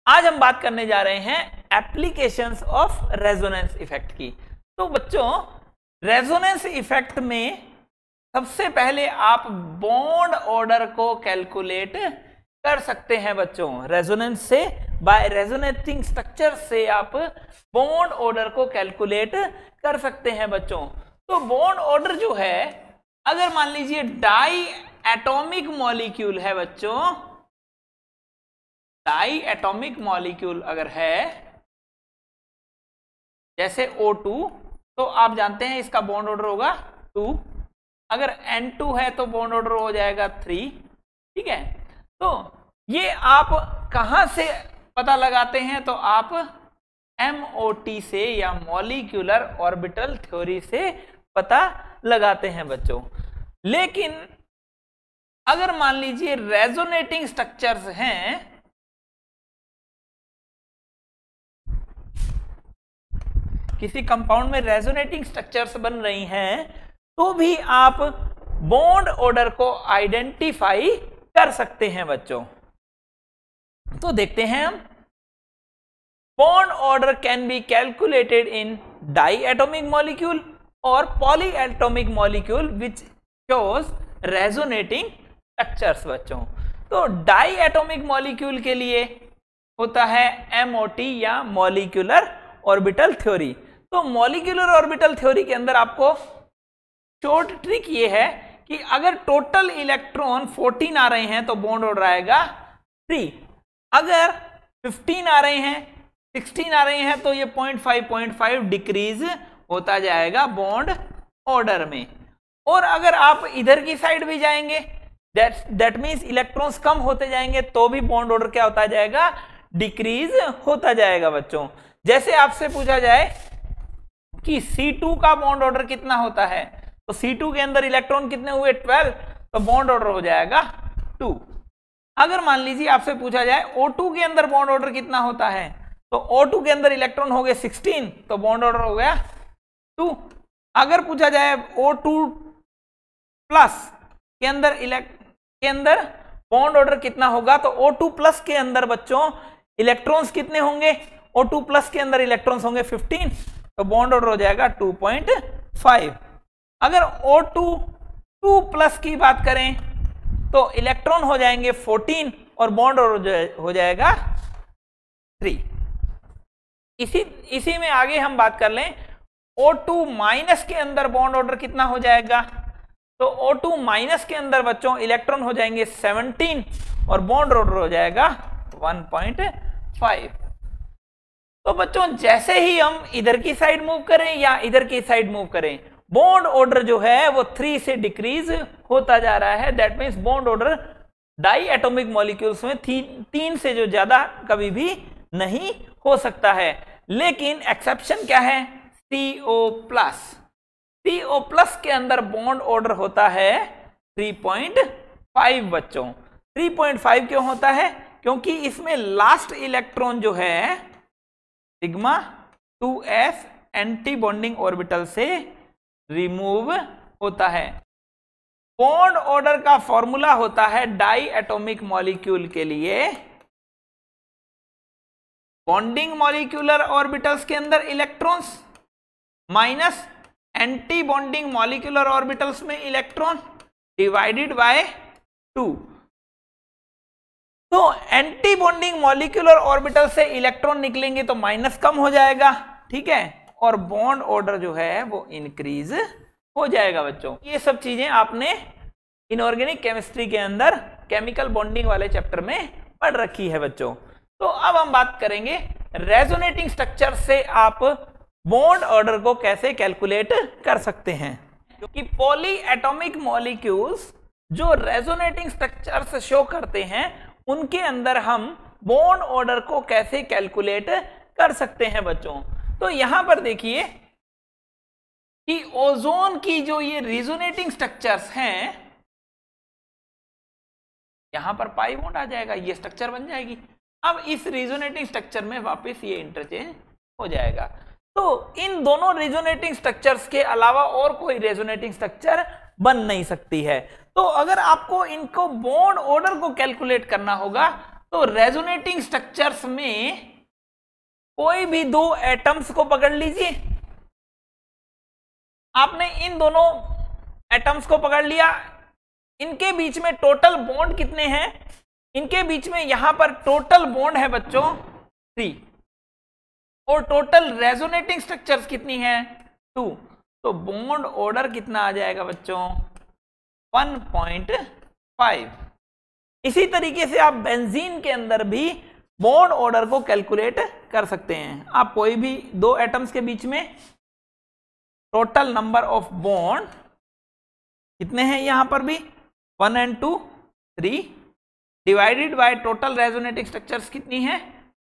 आज हम बात करने जा रहे हैं एप्लीकेशंस ऑफ रेजोनेंस इफेक्ट की। तो बच्चों, रेजोनेंस इफेक्ट में सबसे पहले आप बॉन्ड ऑर्डर को कैलकुलेट कर सकते हैं बच्चों। रेजोनेंस से, बाय रेजोनेटिंग स्ट्रक्चर से आप बॉन्ड ऑर्डर को कैलकुलेट कर सकते हैं बच्चों। तो बॉन्ड ऑर्डर जो है, अगर मान लीजिए डाई एटॉमिक मॉलिक्यूल है बच्चों, डाई एटॉमिक मॉलिक्यूल अगर है जैसे O2, तो आप जानते हैं इसका बॉन्ड ऑर्डर होगा 2। अगर N2 है तो बॉन्ड ऑर्डर हो जाएगा 3। ठीक है, तो ये आप कहां से पता लगाते हैं? तो आप MOT से या मॉलिक्यूलर ऑर्बिटल थ्योरी से पता लगाते हैं बच्चों। लेकिन अगर मान लीजिए रेजोनेटिंग स्ट्रक्चर्स हैं, किसी कंपाउंड में रेजोनेटिंग स्ट्रक्चर्स बन रही हैं, तो भी आप बॉन्ड ऑर्डर को आइडेंटिफाई कर सकते हैं बच्चों। तो देखते हैं हम, bond order can be calculated in diatomic molecule और polyatomic molecule which shows resonating structures बच्चों। तो डाई एटॉमिक मॉलिक्यूल के लिए होता है MOT या मॉलिक्यूलर ऑर्बिटल थ्योरी। तो मॉलिक्यूलर ऑर्बिटल थ्योरी के अंदर आपको शॉर्ट ट्रिक ये है कि अगर टोटल इलेक्ट्रॉन 14 आ रहे हैं तो बॉन्ड ऑर्डर आएगा 3। अगर 15 आ रहे हैं, 16 आ रहे हैं, तो ये 0.5 डिक्रीज होता जाएगा बॉन्ड ऑर्डर में। और अगर आप इधर की साइड भी जाएंगे, दैट मीन्स इलेक्ट्रॉन्स कम होते जाएंगे, तो भी बॉन्ड ऑर्डर क्या होता जाएगा? डिक्रीज होता जाएगा बच्चों। जैसे आपसे पूछा जाए कि C2 का बॉन्ड ऑर्डर कितना होता है, तो C2 के अंदर इलेक्ट्रॉन कितने हुए? 12, तो बॉन्ड ऑर्डर हो जाएगा 2। अगर मान लीजिए आपसे पूछा जाए O2 के अंदर बॉन्ड ऑर्डर कितना होता है, तो O2 के अंदर इलेक्ट्रॉन हो गए 16, तो बॉन्ड ऑर्डर हो गया 2। अगर पूछा जाए O2 प्लस के अंदर बॉन्ड ऑर्डर कितना होगा, तो O2 प्लस के अंदर बच्चों इलेक्ट्रॉन्स कितने होंगे? O2 प्लस के अंदर इलेक्ट्रॉन्स होंगे 15, तो बॉन्ड ऑर्डर हो जाएगा 2.5। अगर O2 2 प्लस की बात करें तो इलेक्ट्रॉन हो जाएंगे 14 और बॉन्ड ऑर्डर हो जाएगा 3। इसी में आगे हम बात कर लें, O2 माइनस के अंदर बॉन्ड ऑर्डर कितना हो जाएगा? तो O2 माइनस के अंदर बच्चों इलेक्ट्रॉन हो जाएंगे 17 और बॉन्ड ऑर्डर हो जाएगा 1.5। तो बच्चों, जैसे ही हम इधर की साइड मूव करें या इधर की साइड मूव करें, बॉन्ड ऑर्डर जो है वो 3 से डिक्रीज होता जा रहा है। That means bond order diatomic molecules में 3 से जो ज्यादा कभी भी नहीं हो सकता है। लेकिन एक्सेप्शन क्या है? CO plus. CO प्लस के अंदर बॉन्ड ऑर्डर होता है 3.5 बच्चों। 3.5 क्यों होता है? क्योंकि इसमें लास्ट इलेक्ट्रॉन जो है sigma 2s anti bonding orbital से रिमूव होता है। बॉन्ड ऑर्डर का फॉर्मूला होता है डाई एटॉमिक मॉलिक्यूल के लिए, बॉन्डिंग मॉलिक्यूलर ऑर्बिटल्स के अंदर electrons minus anti bonding molecular orbitals में इलेक्ट्रॉन डिवाइडेड बाय 2। तो एंटी बॉन्डिंग मॉलिक्यूलर ऑर्बिटल से इलेक्ट्रॉन निकलेंगे तो माइनस कम हो जाएगा, ठीक है, और बॉन्ड ऑर्डर जो है वो इंक्रीज हो जाएगा बच्चों। ये सब चीजें आपने इनऑर्गेनिक केमिस्ट्री के अंदर केमिकल बॉन्डिंग वाले चैप्टर में पढ़ रखी है बच्चों। तो अब हम बात करेंगे रेजोनेटिंग स्ट्रक्चर से आप बॉन्ड ऑर्डर को कैसे कैलकुलेट कर सकते हैं। क्योंकि पॉली एटॉमिक मॉलिक्यूल्स जो रेजोनेटिंग स्ट्रक्चर्स शो करते हैं, उनके अंदर हम बॉन्ड ऑर्डर को कैसे कैलकुलेट कर सकते हैं बच्चों। तो यहां पर देखिए कि ओजोन की जो ये रेजोनेटिंग स्ट्रक्चर्स हैं, यहां पर पाई बॉन्ड आ जाएगा, ये स्ट्रक्चर बन जाएगी। अब इस रेजोनेटिंग स्ट्रक्चर में वापस ये इंटरचेंज हो जाएगा। तो इन दोनों रेजोनेटिंग स्ट्रक्चर्स के अलावा और कोई रेजोनेटिंग स्ट्रक्चर बन नहीं सकती है। तो अगर आपको इनको बॉन्ड ऑर्डर को कैलकुलेट करना होगा तो रेजोनेटिंग स्ट्रक्चर्स में कोई भी दो एटम्स को पकड़ लीजिए। आपने इन दोनों एटम्स को पकड़ लिया, इनके बीच में टोटल बॉन्ड कितने हैं? इनके बीच में यहां पर टोटल बॉन्ड है बच्चों 3 और टोटल रेजोनेटिंग स्ट्रक्चर्स कितनी है 2। तो बॉन्ड ऑर्डर कितना आ जाएगा बच्चों 1.5। इसी तरीके से आप बेंजीन के अंदर भी बॉन्ड ऑर्डर को कैलकुलेट कर सकते हैं। आप कोई भी दो एटम्स के बीच में टोटल नंबर ऑफ बॉन्ड कितने हैं, यहां पर भी 1 and 2 3 divided by total resonating structures कितनी है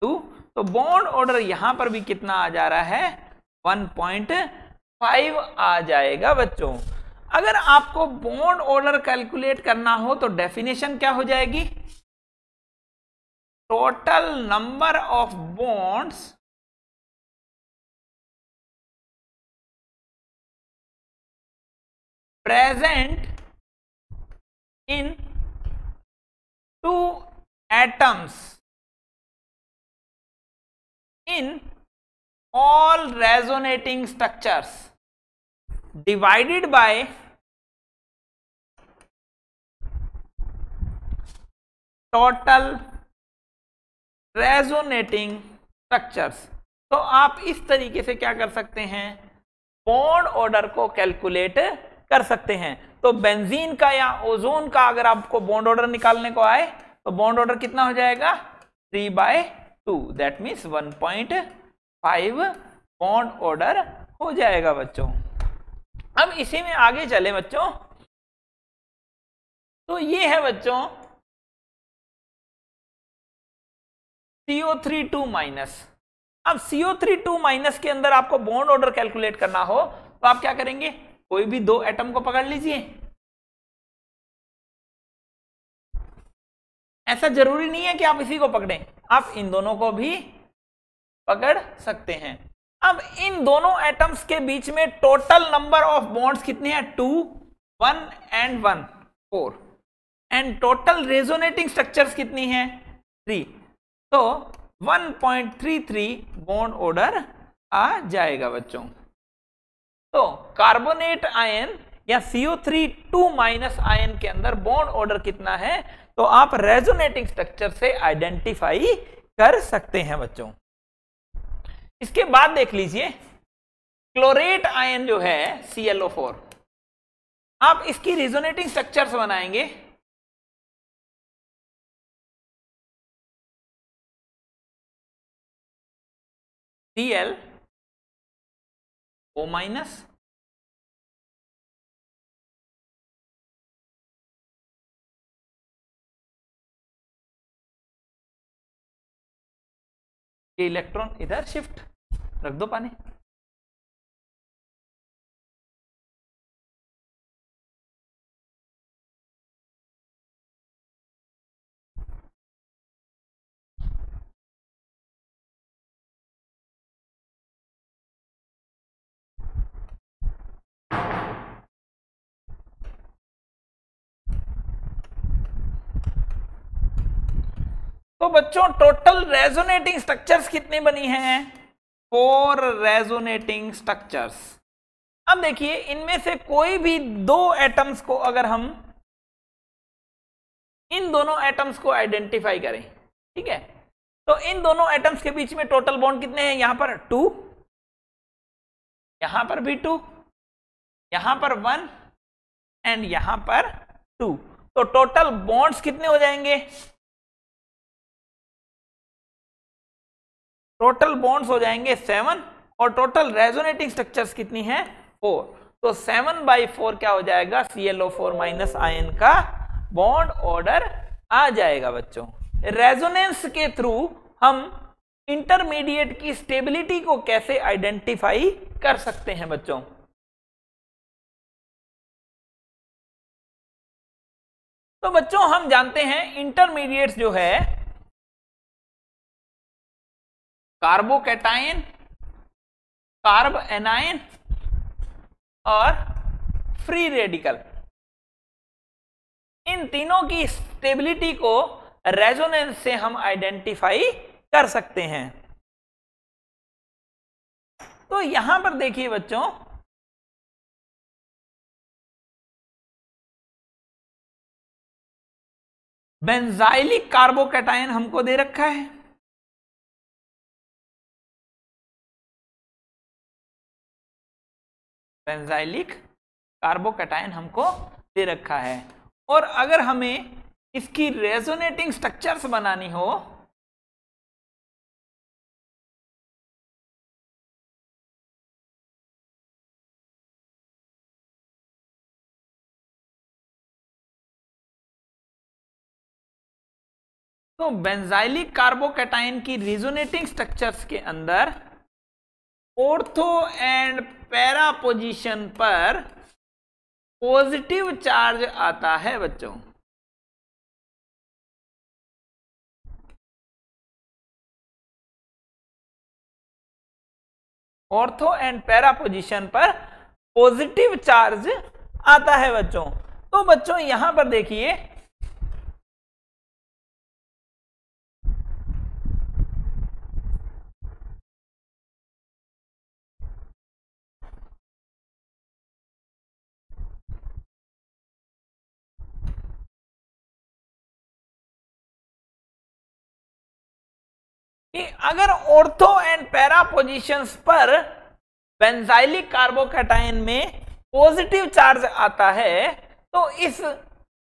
2। तो बॉन्ड ऑर्डर यहां पर भी कितना आ जा रहा है 1.5 आ जाएगा बच्चों। अगर आपको बॉन्ड ऑर्डर कैलकुलेट करना हो तो डेफिनेशन क्या हो जाएगी, total number of bonds present in 2 atoms in all resonating structures divided by total resonating structures। तो आप इस तरीके से क्या कर सकते हैं, बॉन्ड ऑर्डर को कैलकुलेट कर सकते हैं। तो बेंजीन का या ओजोन का अगर आपको बॉन्ड ऑर्डर निकालने को आए तो बॉन्ड ऑर्डर कितना हो जाएगा 3/2, दैट मीन्स 1.5 बॉन्ड ऑर्डर हो जाएगा बच्चों। अब इसी में आगे चले बच्चों, तो ये है बच्चों CO3 -। अब CO3 के अंदर आपको बॉन्ड ऑर्डर कैलकुलेट करना हो तो आप क्या करेंगे, कोई भी दो एटम को पकड़ लीजिए। ऐसा जरूरी नहीं है कि आप इसी को पकड़ें, आप इन दोनों को भी पकड़ सकते हैं। अब इन दोनों एटम्स के बीच में टोटल नंबर ऑफ बॉन्ड्स कितने हैं 2 1 and 1 4 and total resonating structures कितनी हैं 3। तो 1.33 बॉन्ड ऑर्डर आ जाएगा बच्चों। तो कार्बोनेट आयन या CO3 आयन के अंदर बॉन्ड ऑर्डर कितना है तो आप रेजोनेटिंग स्ट्रक्चर से आइडेंटिफाई कर सकते हैं बच्चों। इसके बाद देख लीजिए क्लोरेट आयन जो है ClO4, आप इसकी रेजोनेटिंग स्ट्रक्चर्स बनाएंगे। ClO-, ये इलेक्ट्रॉन इधर शिफ्ट रख दो पानी। तो बच्चों टोटल रेजोनेटिंग स्ट्रक्चर्स कितनी बनी हैं 4 रेजोनेटिंग स्ट्रक्चर्स। अब देखिए इनमें से कोई भी दो एटम्स को अगर हम इन दोनों एटम्स को आइडेंटिफाई करें, ठीक है, तो इन दोनों एटम्स के बीच में टोटल बॉन्ड कितने हैं, यहां पर 2, यहां पर भी 2, यहां पर 1 एंड यहां पर 2। तो टोटल बॉन्ड्स कितने हो जाएंगे, टोटल बॉन्ड्स हो जाएंगे 7 और टोटल रेजोनेटिंग स्ट्रक्चर्स कितनी है 4। तो 7/4 क्या हो जाएगा ClO4- आयन का बॉन्ड ऑर्डर आ जाएगा बच्चों। रेजोनेंस के थ्रू हम इंटरमीडिएट की स्टेबिलिटी को कैसे आइडेंटिफाई कर सकते हैं बच्चों। तो बच्चों हम जानते हैं इंटरमीडिएट्स जो है कार्बोकैटायन, कार्ब एनायन और फ्री रेडिकल, इन तीनों की स्टेबिलिटी को रेजोनेंस से हम आइडेंटिफाई कर सकते हैं। तो यहां पर देखिए बच्चों, बेंजाइलिक कार्बोकैटायन हमको दे रखा है, बेंजाइलिक कार्बोकैटायन हमको दे रखा है, और अगर हमें इसकी रेजोनेटिंग स्ट्रक्चर्स बनानी हो तो बेंजाइलिक कार्बोकैटायन की रेजोनेटिंग स्ट्रक्चर्स के अंदर ऑर्थो एंड पैरा पोजीशन पर पॉजिटिव चार्ज आता है बच्चों। ऑर्थो एंड पैरा पोजीशन पर पॉजिटिव चार्ज आता है बच्चों। तो बच्चों यहां पर देखिए, कि अगर ऑर्थो एंड पैरा पोजीशंस पर बेंजाइलिक कार्बोकैटायन में पॉजिटिव चार्ज आता है, तो इस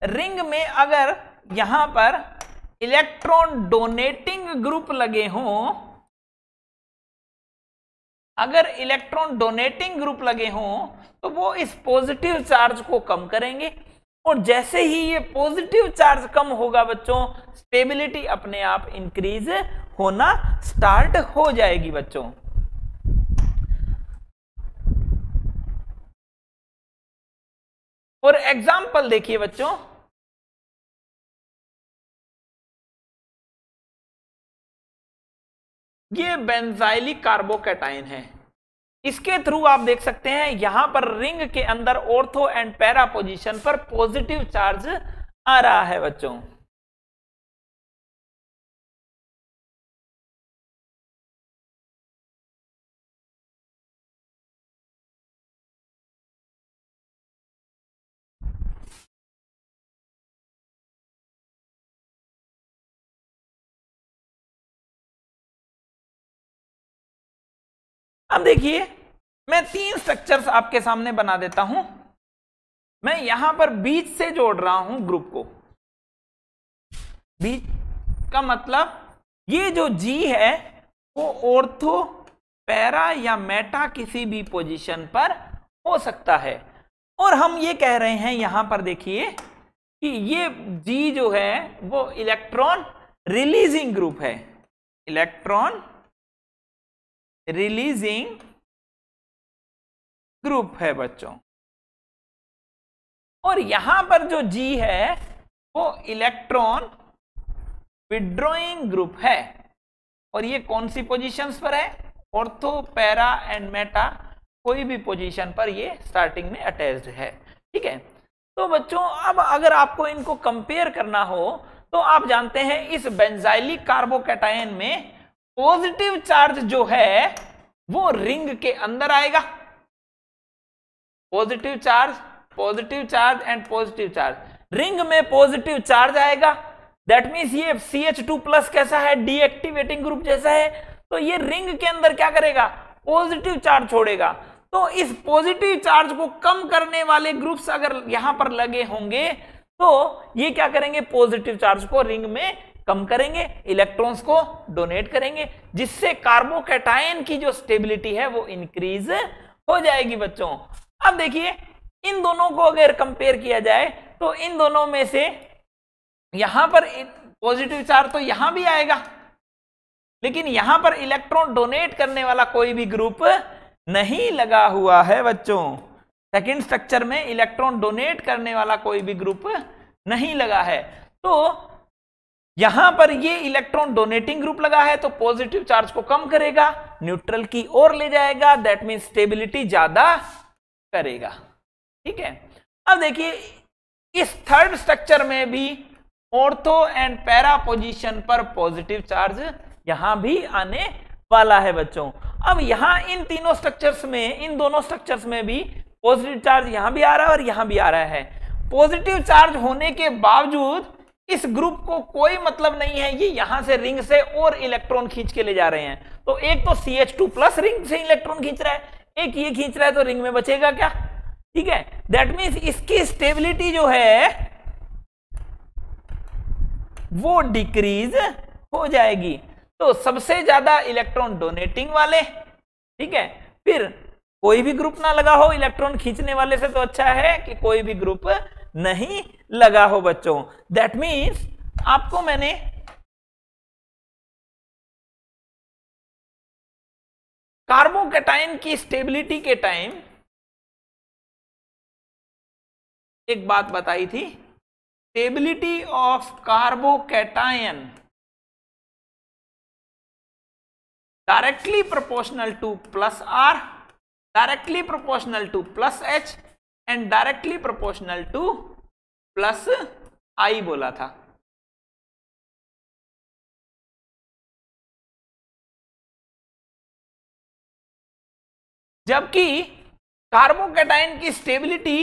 रिंग में अगर यहां पर इलेक्ट्रॉन डोनेटिंग ग्रुप लगे हों, अगर इलेक्ट्रॉन डोनेटिंग ग्रुप लगे हों तो वो इस पॉजिटिव चार्ज को कम करेंगे, और जैसे ही ये पॉजिटिव चार्ज कम होगा बच्चों, स्टेबिलिटी अपने आप इंक्रीज होना स्टार्ट हो जाएगी बच्चों। और एग्जाम्पल देखिए बच्चों, ये बेंजाइलिक कार्बोकैटायन है, इसके थ्रू आप देख सकते हैं यहां पर रिंग के अंदर ऑर्थो एंड पैरा पोजीशन पर पॉजिटिव चार्ज आ रहा है बच्चों। अब देखिए, मैं 3 स्ट्रक्चर्स आपके सामने बना देता हूं। मैं यहां पर बीच से जोड़ रहा हूं ग्रुप को। बीच का मतलब ये जो जी है वो ऑर्थो, पैरा या मेटा किसी भी पोजीशन पर हो सकता है। और हम ये कह रहे हैं यहां पर देखिए कि ये जी जो है वो इलेक्ट्रॉन रिलीजिंग ग्रुप है, इलेक्ट्रॉन रिलीजिंग ग्रुप है बच्चों। और यहां पर जो जी है वो इलेक्ट्रॉन विड्रॉइंग ग्रुप है, और ये कौन सी पोजीशंस पर है? ऑर्थो, पैरा एंड मेटा, कोई भी पोजीशन पर ये स्टार्टिंग में अटैच्ड है। ठीक है, तो बच्चों अब अगर आपको इनको कंपेयर करना हो तो आप जानते हैं इस बेंजाइलिक कार्बोकैटायन में पॉजिटिव चार्ज जो है वो रिंग के अंदर आएगा। Positive charge and positive charge, ring में पॉजिटिव चार्ज आएगा। दैट मीन्स ये CH2+ कैसा है? डीएक्टिवेटिंग ग्रुप जैसा है। तो ये रिंग के अंदर क्या करेगा? पॉजिटिव चार्ज छोड़ेगा। तो इस पॉजिटिव चार्ज को कम करने वाले ग्रुप्स अगर यहां पर लगे होंगे तो ये क्या करेंगे? पॉजिटिव चार्ज को रिंग में कम करेंगे, इलेक्ट्रॉन्स को डोनेट करेंगे, जिससे कार्बोकैटायन की जो स्टेबिलिटी है वो इंक्रीज हो जाएगी बच्चों। अब देखिए, इन दोनों को अगर कंपेयर किया जाए तो इन दोनों में से यहां पर पॉजिटिव चार्ज तो यहां भी आएगा, लेकिन यहां पर इलेक्ट्रॉन डोनेट करने वाला कोई भी ग्रुप नहीं लगा हुआ है बच्चों। सेकंड स्ट्रक्चर में इलेक्ट्रॉन डोनेट करने वाला कोई भी ग्रुप नहीं लगा है। तो यहां पर ये इलेक्ट्रॉन डोनेटिंग ग्रुप लगा है तो पॉजिटिव चार्ज को कम करेगा, न्यूट्रल की ओर ले जाएगा, दैट मीन स्टेबिलिटी ज्यादा करेगा। ठीक है, अब देखिए इस थर्ड स्ट्रक्चर में भी ऑर्थो एंड पैरा पोजीशन पर पॉजिटिव चार्ज यहां भी आने वाला है बच्चों। अब यहां इन तीनों स्ट्रक्चर्स में, इन दोनों स्ट्रक्चर्स में भी पॉजिटिव चार्ज यहां भी आ रहा है और यहां भी आ रहा है। पॉजिटिव चार्ज होने के बावजूद इस ग्रुप को कोई मतलब नहीं है, ये यहां से रिंग से और इलेक्ट्रॉन खींच के ले जा रहे हैं। तो एक तो CH2+ रिंग से इलेक्ट्रॉन खींच रहा है, एक ये खींच रहा है, तो रिंग में बचेगा क्या? ठीक है, दैट मीन्स इसकी स्टेबिलिटी जो है वो डिक्रीज हो जाएगी। तो सबसे ज्यादा इलेक्ट्रॉन डोनेटिंग वाले, ठीक है, फिर कोई भी ग्रुप ना लगा हो इलेक्ट्रॉन खींचने वाले से, तो अच्छा है कि कोई भी ग्रुप नहीं लगा हो बच्चों। दैट मीन्स आपको मैंने कार्बोकैटायन की स्टेबिलिटी के टाइम एक बात बताई थी, stability of carbocation directly proportional to +R, directly proportional to +H and directly proportional to +I बोला था। जबकि कार्बोकैटायन की स्टेबिलिटी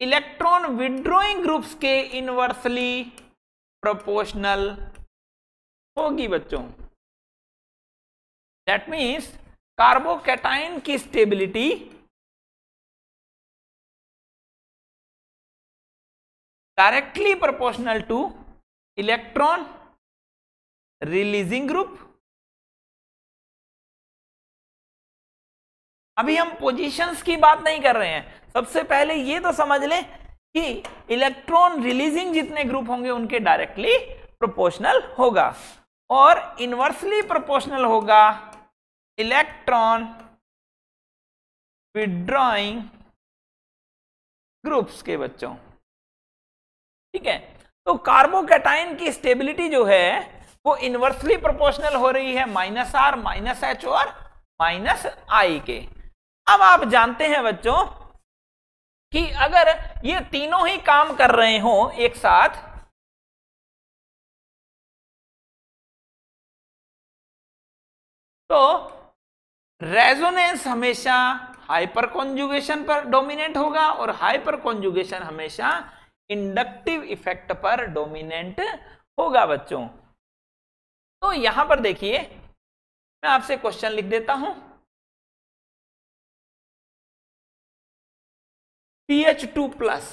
इलेक्ट्रॉन विड्रॉइंग ग्रुप्स के इनवर्सली प्रोपोर्शनल होगी बच्चों। दैट मीन्स कार्बोकैटायन की stability directly proportional to electron releasing group. अभी हम पोजीशंस की बात नहीं कर रहे हैं, सबसे पहले ये तो समझ लें कि इलेक्ट्रॉन रिलीजिंग जितने ग्रुप होंगे उनके डायरेक्टली प्रोपोर्शनल होगा और इनवर्सली प्रोपोर्शनल होगा इलेक्ट्रॉन विड्रॉइंग ग्रुप्स के बच्चों। ठीक है, तो कार्बोकैटायन की स्टेबिलिटी जो है वो इनवर्सली प्रोपोर्शनल हो रही है -R, -H और -I के। अब आप जानते हैं बच्चों कि अगर ये तीनों ही काम कर रहे हो एक साथ, तो रेजोनेंस हमेशा हाइपर कॉन्जुगेशन पर डोमिनेंट होगा और हाइपर कॉन्जुगेशन हमेशा इंडक्टिव इफेक्ट पर डोमिनेंट होगा बच्चों। तो यहां पर देखिए, मैं आपसे क्वेश्चन लिख देता हूं। CH2+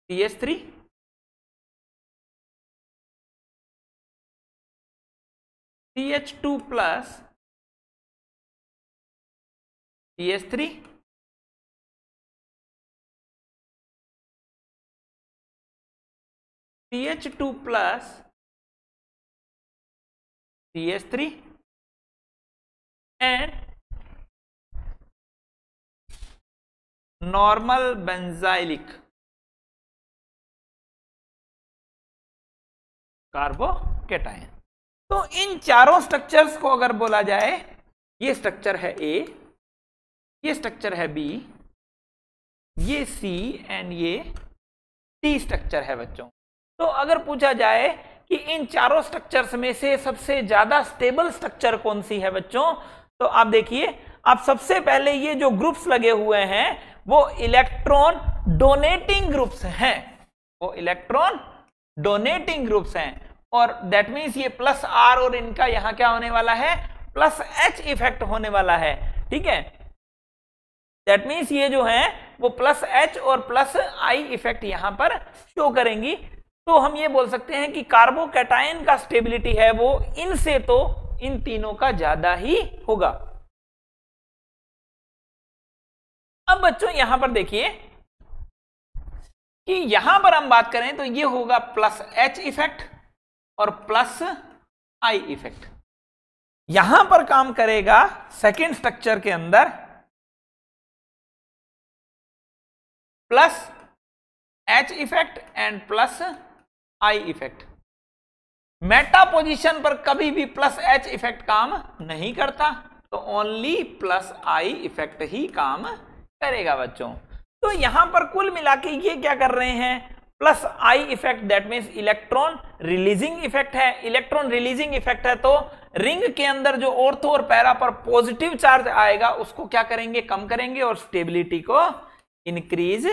CH3 CH2+ CH3 CH2+ CH3 and normal benzylic carbocation. तो इन चारों स्ट्रक्चर्स को अगर बोला जाए, ये स्ट्रक्चर है A, ये स्ट्रक्चर है B, ये C एंड ये D स्ट्रक्चर है बच्चों। तो अगर पूछा जाए कि इन चारों स्ट्रक्चर्स में से सबसे ज्यादा स्टेबल स्ट्रक्चर कौन सी है बच्चों, तो आप देखिए, आप सबसे पहले ये जो ग्रुप्स लगे हुए हैं वो इलेक्ट्रॉन डोनेटिंग ग्रुप्स हैं, वो इलेक्ट्रॉन डोनेटिंग ग्रुप्स हैं, और दैट मीन्स ये +R और इनका यहां क्या होने वाला है, +H इफेक्ट होने वाला है। ठीक है, दैट मीन्स ये जो है वो +H और +I इफेक्ट यहां पर शो करेंगी। तो हम ये बोल सकते हैं कि कार्बोकैटायन का स्टेबिलिटी है वो इनसे तो इन तीनों का ज्यादा ही होगा। अब बच्चों यहां पर देखिए कि यहां पर हम बात करें तो ये होगा +H इफेक्ट और +I इफेक्ट। यहां पर काम करेगा सेकेंड स्ट्रक्चर के अंदर +H effect and +I effect. Meta position पर कभी भी +H इफेक्ट काम नहीं करता, तो ओनली प्लस आई इफेक्ट ही काम करेगा बच्चों। तो यहां पर कुल मिला के ये क्या कर रहे हैं, plus I effect, that means electron releasing effect है। इलेक्ट्रॉन रिलीजिंग इफेक्ट है तो रिंग के अंदर जो ऑर्थो और पैरा पर पॉजिटिव चार्ज आएगा उसको क्या करेंगे, कम करेंगे, और स्टेबिलिटी को इंक्रीज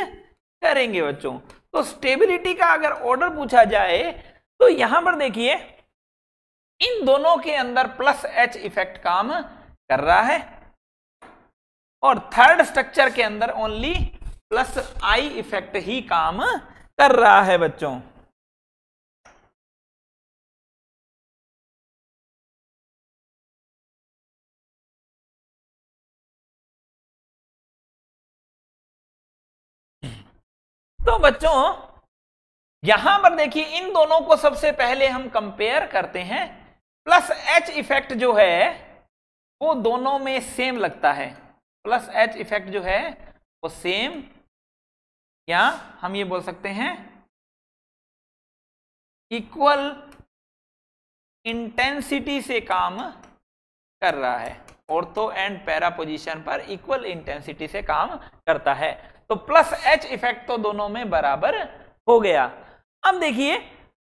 करेंगे बच्चों। तो स्टेबिलिटी का अगर ऑर्डर पूछा जाए तो यहां पर देखिए इन दोनों के अंदर प्लस एच इफेक्ट काम कर रहा है, और थर्ड स्ट्रक्चर के अंदर ओनली प्लस आई इफेक्ट ही काम कर रहा है बच्चों। तो बच्चों यहां पर देखिए इन दोनों को सबसे पहले हम कंपेयर करते हैं। प्लस एच इफेक्ट जो है वो दोनों में सेम लगता है, प्लस एच इफेक्ट जो है वो सेम, या हम ये बोल सकते हैं इक्वल इंटेंसिटी से काम कर रहा है। ऑर्थो एंड पैरा पोजीशन पर इक्वल इंटेंसिटी से काम करता है। तो प्लस एच इफेक्ट तो दोनों में बराबर हो गया। अब देखिए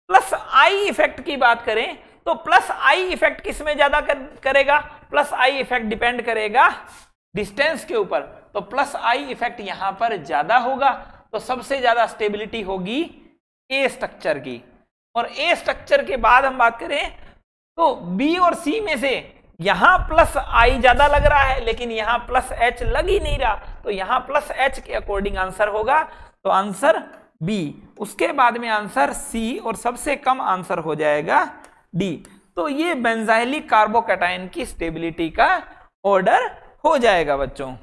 प्लस आई इफेक्ट की बात करें तो प्लस आई इफेक्ट किस में ज्यादा करेगा, प्लस आई इफेक्ट डिपेंड करेगा डिस्टेंस के ऊपर। तो प्लस आई इफेक्ट यहां पर ज्यादा होगा, तो सबसे ज्यादा स्टेबिलिटी होगी ए स्ट्रक्चर की। और ए स्ट्रक्चर के बाद हम बात करें तो बी और सी में से यहां प्लस आई ज्यादा लग रहा है लेकिन यहां प्लस एच लग ही नहीं रहा, तो यहां प्लस एच के अकॉर्डिंग आंसर होगा, तो आंसर बी। उसके बाद में आंसर सी और सबसे कम आंसर हो जाएगा डी। तो ये बेंजाइलिक कार्बोकैटायन की स्टेबिलिटी का ऑर्डर हो जाएगा बच्चों।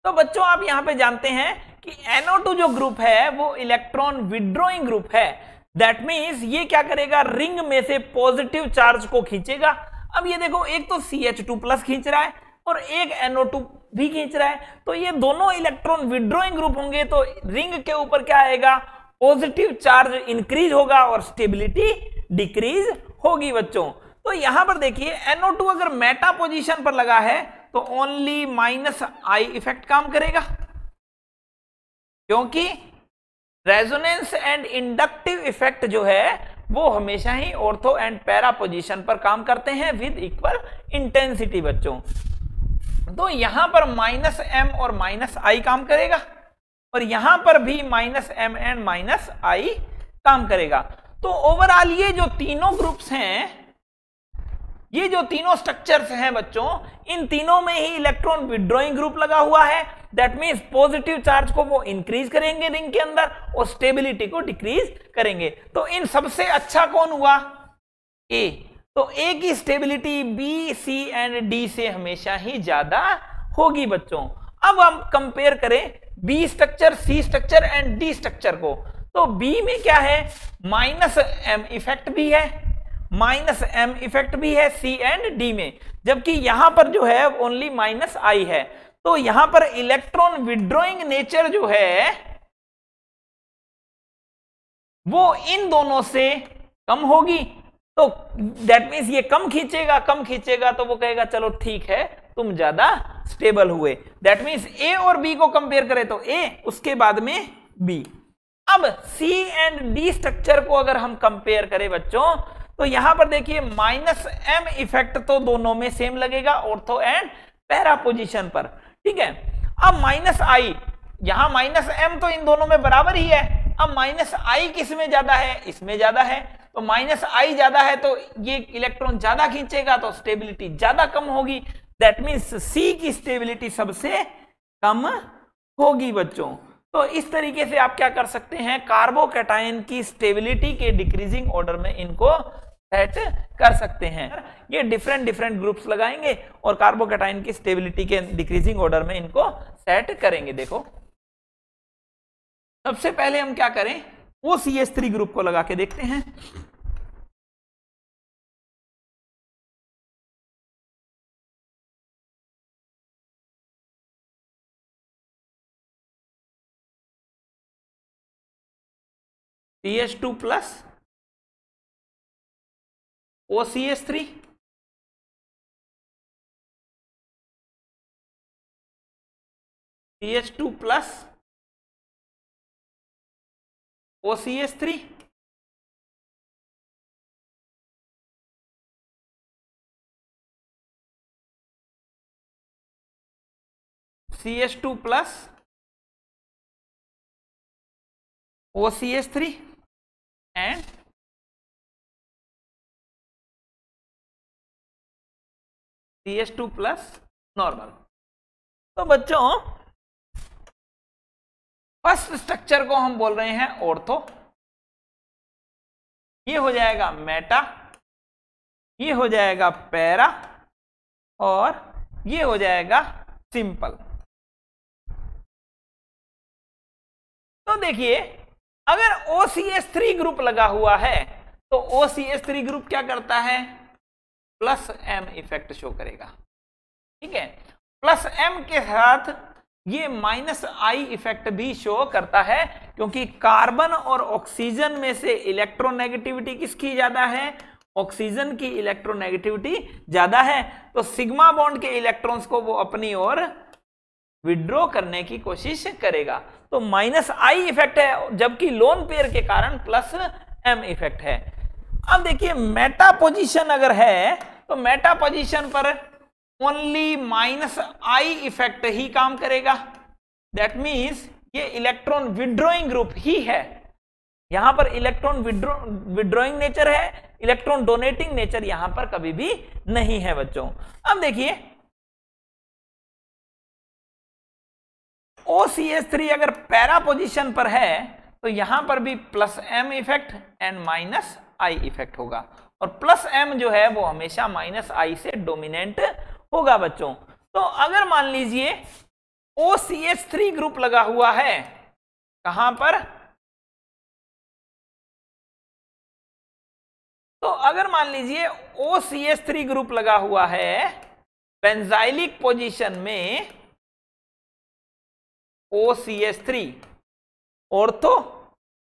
तो बच्चों आप यहां पे जानते हैं कि NO2 जो ग्रुप है वो इलेक्ट्रॉन विड्रॉइंग ग्रुप है। दैट मीन्स ये क्या करेगा, रिंग में से पॉजिटिव चार्ज को खींचेगा। अब ये देखो एक तो CH2+ खींच रहा है और एक NO2 भी खींच रहा है, तो ये दोनों इलेक्ट्रॉन विड्रॉइंग ग्रुप होंगे, तो रिंग के ऊपर क्या आएगा, पॉजिटिव चार्ज इंक्रीज होगा और स्टेबिलिटी डिक्रीज होगी बच्चों। तो यहां पर देखिए NO2 अगर मेटा पोजीशन पर लगा है तो ओनली माइनस आई इफेक्ट काम करेगा, क्योंकि रेजोनेंस एंड इंडक्टिव इफेक्ट जो है वो हमेशा ही ऑर्थो एंड पैरा पोजीशन पर काम करते हैं विद इक्वल इंटेंसिटी बच्चों। तो यहां पर माइनस एम और माइनस आई काम करेगा और यहां पर भी माइनस एम एंड माइनस आई काम करेगा। तो ओवरऑल ये जो तीनों ग्रुप्स हैं, ये जो तीनों स्ट्रक्चर्स हैं बच्चों, इन तीनों में ही इलेक्ट्रॉन विड्रॉइंग ग्रुप लगा हुआ है। दैट मीन्स पॉजिटिव चार्ज को वो इंक्रीज करेंगे रिंग के अंदर और स्टेबिलिटी को डिक्रीज करेंगे। तो इन सबसे अच्छा कौन हुआ, ए। तो ए की stability B, C and D से हमेशा ही ज्यादा होगी बच्चों। अब हम कंपेयर करें B structure, C structure and D structure को, तो बी में क्या है, माइनस एम इफेक्ट भी है, माइनस एम इफेक्ट भी है सी एंड डी में, जबकि यहां पर जो है ओनली माइनस आई है। तो यहां पर इलेक्ट्रॉन विड्रॉइंग नेचर जो है वो इन दोनों से कम होगी। तो दैट मीन्स ये कम खींचेगा तो वो कहेगा चलो ठीक है तुम ज्यादा स्टेबल हुए। दैट मीन्स ए और बी को कंपेयर करें तो ए, उसके बाद में बी। अब सी एंड डी स्ट्रक्चर को अगर हम कंपेयर करें बच्चों तो यहां पर देखिए माइनस एम इफेक्ट तो दोनों में सेम लगेगा ऑर्थो एंड पैरा पोजीशन पर, ठीक है। अब माइनस आई, यहां माइनस एम तो इन दोनों में बराबर ही है, अब माइनस आई किस में ज्यादा है, इसमें ज्यादा है। तो माइनस आई ज्यादा है तो ये इलेक्ट्रॉन ज्यादा खींचेगा तो स्टेबिलिटी ज्यादा कम होगी। दैट मीन्स सी की स्टेबिलिटी सबसे कम होगी बच्चों। तो इस तरीके से आप क्या कर सकते हैं, कार्बोकैटायन की स्टेबिलिटी के डिक्रीजिंग ऑर्डर में इनको सेट कर सकते हैं। ये डिफरेंट ग्रुप्स लगाएंगे और कार्बोकैटायन की स्टेबिलिटी के डिक्रीजिंग ऑर्डर में इनको सेट करेंगे। देखो सबसे पहले हम क्या करें, OCH3 ग्रुप को लगा के देखते हैं। CH2+ OCH3 CH2 plus OCH3, CH2 plus OCH3 and CH2 plus normal. तो बच्चों फर्स्ट स्ट्रक्चर को हम बोल रहे हैं ऑर्थो, ये हो जाएगा मेटा, ये हो जाएगा पैरा और ये हो जाएगा सिंपल। तो देखिए अगर OCH3 ग्रुप लगा हुआ है तो OCH3 ग्रुप क्या करता है, प्लस M इफेक्ट शो करेगा, ठीक है। प्लस M के साथ ये माइनस I इफेक्ट भी शो करता है, क्योंकि कार्बन और ऑक्सीजन में से इलेक्ट्रोनेगेटिविटी किसकी ज्यादा है, ऑक्सीजन की इलेक्ट्रोनेगेटिविटी ज्यादा है, तो सिग्मा बॉन्ड के इलेक्ट्रॉन्स को वो अपनी ओर विड्रॉ करने की कोशिश करेगा। तो माइनस I इफेक्ट है, जबकि लोन पेयर के कारण प्लस M इफेक्ट है। अब देखिए मेटा पोजीशन अगर है तो मेटा पोजीशन पर ओनली माइनस I इफेक्ट ही काम करेगा। दैट मीन्स ये इलेक्ट्रॉन विड्रॉइंग ग्रुप ही है, यहां पर इलेक्ट्रॉन विड्रॉइंग नेचर है, इलेक्ट्रॉन डोनेटिंग नेचर यहां पर कभी भी नहीं है बच्चों। अब देखिए OCH3 अगर पैरा पोजीशन पर है तो यहां पर भी plus M effect and minus I effect होगा, और प्लस M जो है वो हमेशा माइनस I से डोमिनेंट होगा बच्चों। तो अगर मान लीजिए OCH3 ग्रुप लगा हुआ है कहां पर, तो अगर मान लीजिए OCH3 ग्रुप लगा हुआ है बेंजाइलिक पोजीशन में OCH3 ऑर्थो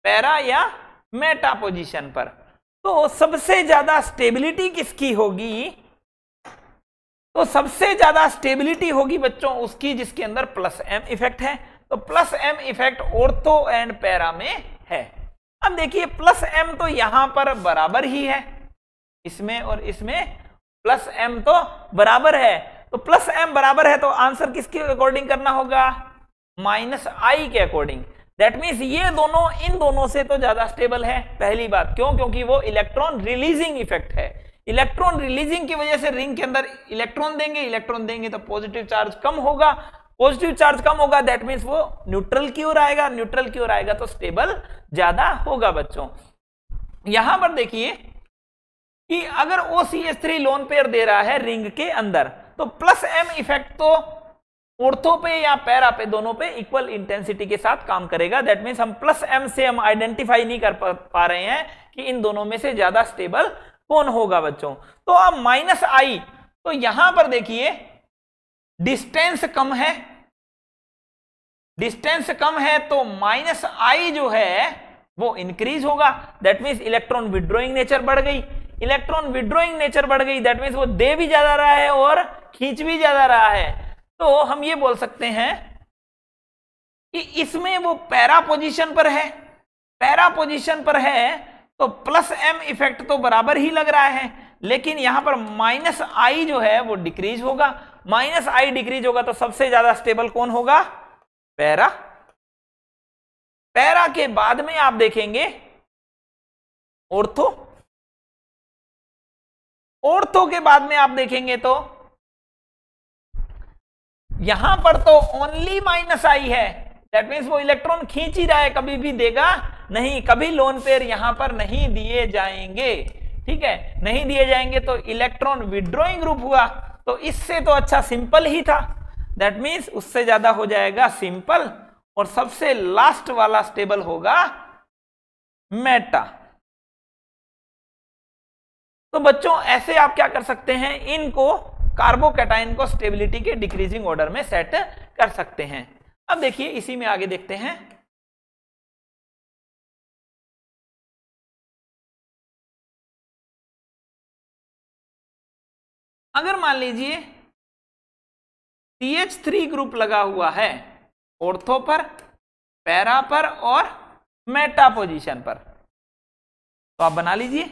पैरा या मेटा पोजीशन पर, तो सबसे ज्यादा स्टेबिलिटी किसकी होगी, तो सबसे ज्यादा स्टेबिलिटी होगी बच्चों उसकी जिसके अंदर प्लस M इफेक्ट है। तो plus M effect ortho and para में है। अब देखिए प्लस M तो यहां पर बराबर ही है, इसमें और इसमें प्लस M तो बराबर है, तो प्लस M बराबर है तो आंसर किसके अकॉर्डिंग करना होगा, माइनस I के अकॉर्डिंग। दैट मीन्स ये दोनों इन दोनों से तो ज्यादा स्टेबल है, पहली बात क्यों, क्योंकि वो इलेक्ट्रॉन रिलीजिंग इफेक्ट है। इलेक्ट्रॉन रिलीजिंग की वजह से रिंग के अंदर इलेक्ट्रॉन देंगे तो पॉजिटिव चार्ज कम होगा, पॉजिटिव चार्ज कम होगा दैट मीन्स वो न्यूट्रल की ओर आएगा, न्यूट्रल की ओर आएगा तो स्टेबल ज्यादा होगा बच्चों। यहां पर देखिए कि अगर OCH3 लोन पेयर दे रहा है रिंग के अंदर तो प्लस M इफेक्ट तो ऑर्थो पे या पैरा पे दोनों पे इक्वल इंटेंसिटी के साथ काम करेगा। दैट मीन्स हम प्लस M से हम आइडेंटिफाई नहीं कर पा रहे हैं कि इन दोनों में से ज्यादा स्टेबल कौन होगा बच्चों। तो अब माइनस I, तो यहां पर देखिए डिस्टेंस कम है, डिस्टेंस कम है तो माइनस I जो है वो इंक्रीज होगा। That means electron withdrawing nature बढ़ गई, इलेक्ट्रॉन विड्रॉइंग नेचर बढ़ गई दैट मीन्स वो दे भी ज्यादा रहा है और खींच भी ज्यादा रहा है। तो हम ये बोल सकते हैं कि इसमें वो पैरा पोजीशन पर है, पैरा पोजीशन पर है तो प्लस M इफेक्ट तो बराबर ही लग रहा है, लेकिन यहां पर माइनस I जो है वो डिक्रीज होगा, माइनस I डिक्रीज होगा तो सबसे ज्यादा स्टेबल कौन होगा, पैरा। पैरा के बाद में आप देखेंगे ऑर्थो, ऑर्थो के बाद में आप देखेंगे तो यहां पर तो ओनली माइनस I है, दैट मीन्स वो इलेक्ट्रॉन खींच ही रहा है, कभी भी देगा नहीं, कभी लोन पेयर यहां पर नहीं दिए जाएंगे, ठीक है, नहीं दिए जाएंगे तो इलेक्ट्रॉन विड्रॉइंग ग्रुप हुआ। तो इससे तो अच्छा सिंपल ही था, दैट मीन्स उससे ज्यादा हो जाएगा सिंपल, और सबसे लास्ट वाला स्टेबल होगा मेटा। तो बच्चों ऐसे आप क्या कर सकते हैं, इनको कार्बोकैटायन को स्टेबिलिटी के डिक्रीजिंग ऑर्डर में सेट कर सकते हैं। अब देखिए इसी में आगे देखते हैं। अगर मान लीजिए CH3 ग्रुप लगा हुआ है ऑर्थो पर, पैरा पर और मेटा पोजीशन पर। तो आप बना लीजिए।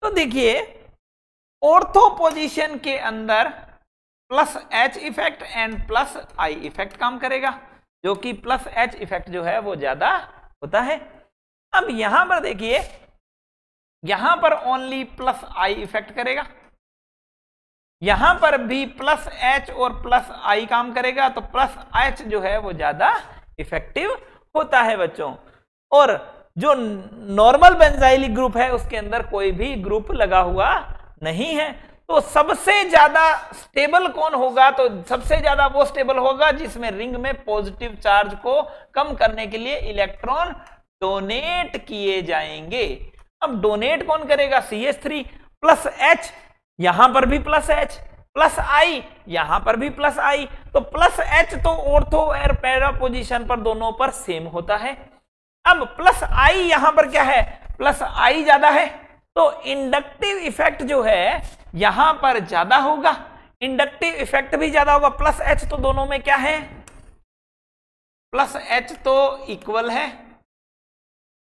तो देखिए ऑर्थो पोजीशन के अंदर plus H effect and plus I effect काम करेगा, जो कि प्लस एच इफेक्ट जो है वो ज्यादा होता है। अब यहां पर देखिए, यहां पर ओनली प्लस आई इफेक्ट करेगा, यहां पर भी प्लस एच और प्लस आई काम करेगा, तो प्लस एच जो है वो ज्यादा इफेक्टिव होता है बच्चों। और जो नॉर्मल बेंजाइलिक ग्रुप है उसके अंदर कोई भी ग्रुप लगा हुआ नहीं है। तो सबसे ज्यादा स्टेबल कौन होगा? तो सबसे ज्यादा वो स्टेबल होगा जिसमें रिंग में पॉजिटिव चार्ज को कम करने के लिए इलेक्ट्रॉन डोनेट किए जाएंगे। अब डोनेट कौन करेगा? CH3 प्लस H, यहां पर भी प्लस H, प्लस I, यहां पर भी प्लस I। तो प्लस H तो ऑर्थो और पैरा पोजीशन पर दोनों पर सेम होता है। अब प्लस I यहां पर क्या है? प्लस I ज्यादा है, तो इंडक्टिव इफेक्ट जो है यहां पर ज्यादा होगा, इंडक्टिव इफेक्ट भी ज्यादा होगा। प्लस H तो दोनों में क्या है? प्लस H तो इक्वल है,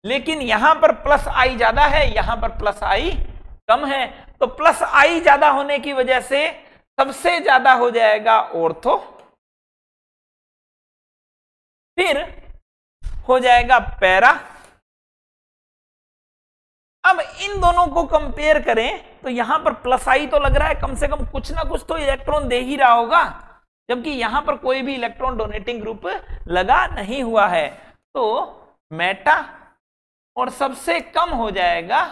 लेकिन यहां पर प्लस I ज्यादा है, यहां पर प्लस I कम है। तो प्लस I ज्यादा होने की वजह से सबसे ज्यादा हो जाएगा ऑर्थो, फिर हो जाएगा पैरा। अब इन दोनों को कंपेयर करें तो यहां पर प्लस आई तो लग रहा है कम से कम कुछ ना कुछ तो इलेक्ट्रॉन दे ही रहा होगा, जबकि यहां पर कोई भी इलेक्ट्रॉन डोनेटिंग ग्रुप लगा नहीं हुआ है। तो मेटा और सबसे कम हो जाएगा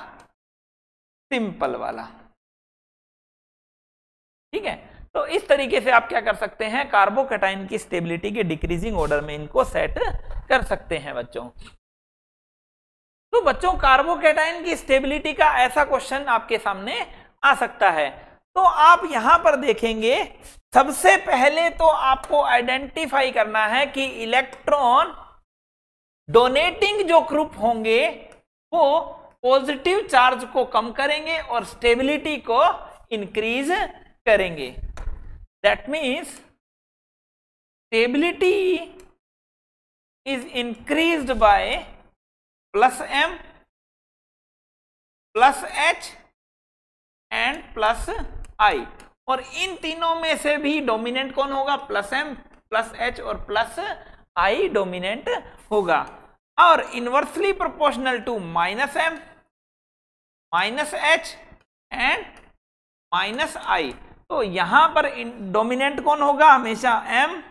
सिंपल वाला। ठीक है, तो इस तरीके से आप क्या कर सकते हैं? कार्बोकैटायन की स्टेबिलिटी के डिक्रीजिंग ऑर्डर में इनको सेट कर सकते हैं बच्चों। तो बच्चों कार्बोकैटायन की स्टेबिलिटी का ऐसा क्वेश्चन आपके सामने आ सकता है। तो आप यहां पर देखेंगे, सबसे पहले तो आपको आइडेंटिफाई करना है कि इलेक्ट्रॉन डोनेटिंग जो ग्रुप होंगे वो पॉजिटिव चार्ज को कम करेंगे और स्टेबिलिटी को इंक्रीज करेंगे। That means stability is increased by plus M, plus H and plus I। और इन तीनों में से भी डोमिनेंट कौन होगा? प्लस M, प्लस H और प्लस I डोमिनेंट होगा। और inversely proportional to minus M, minus H and minus I। तो यहां पर डोमिनेंट कौन होगा? हमेशा M,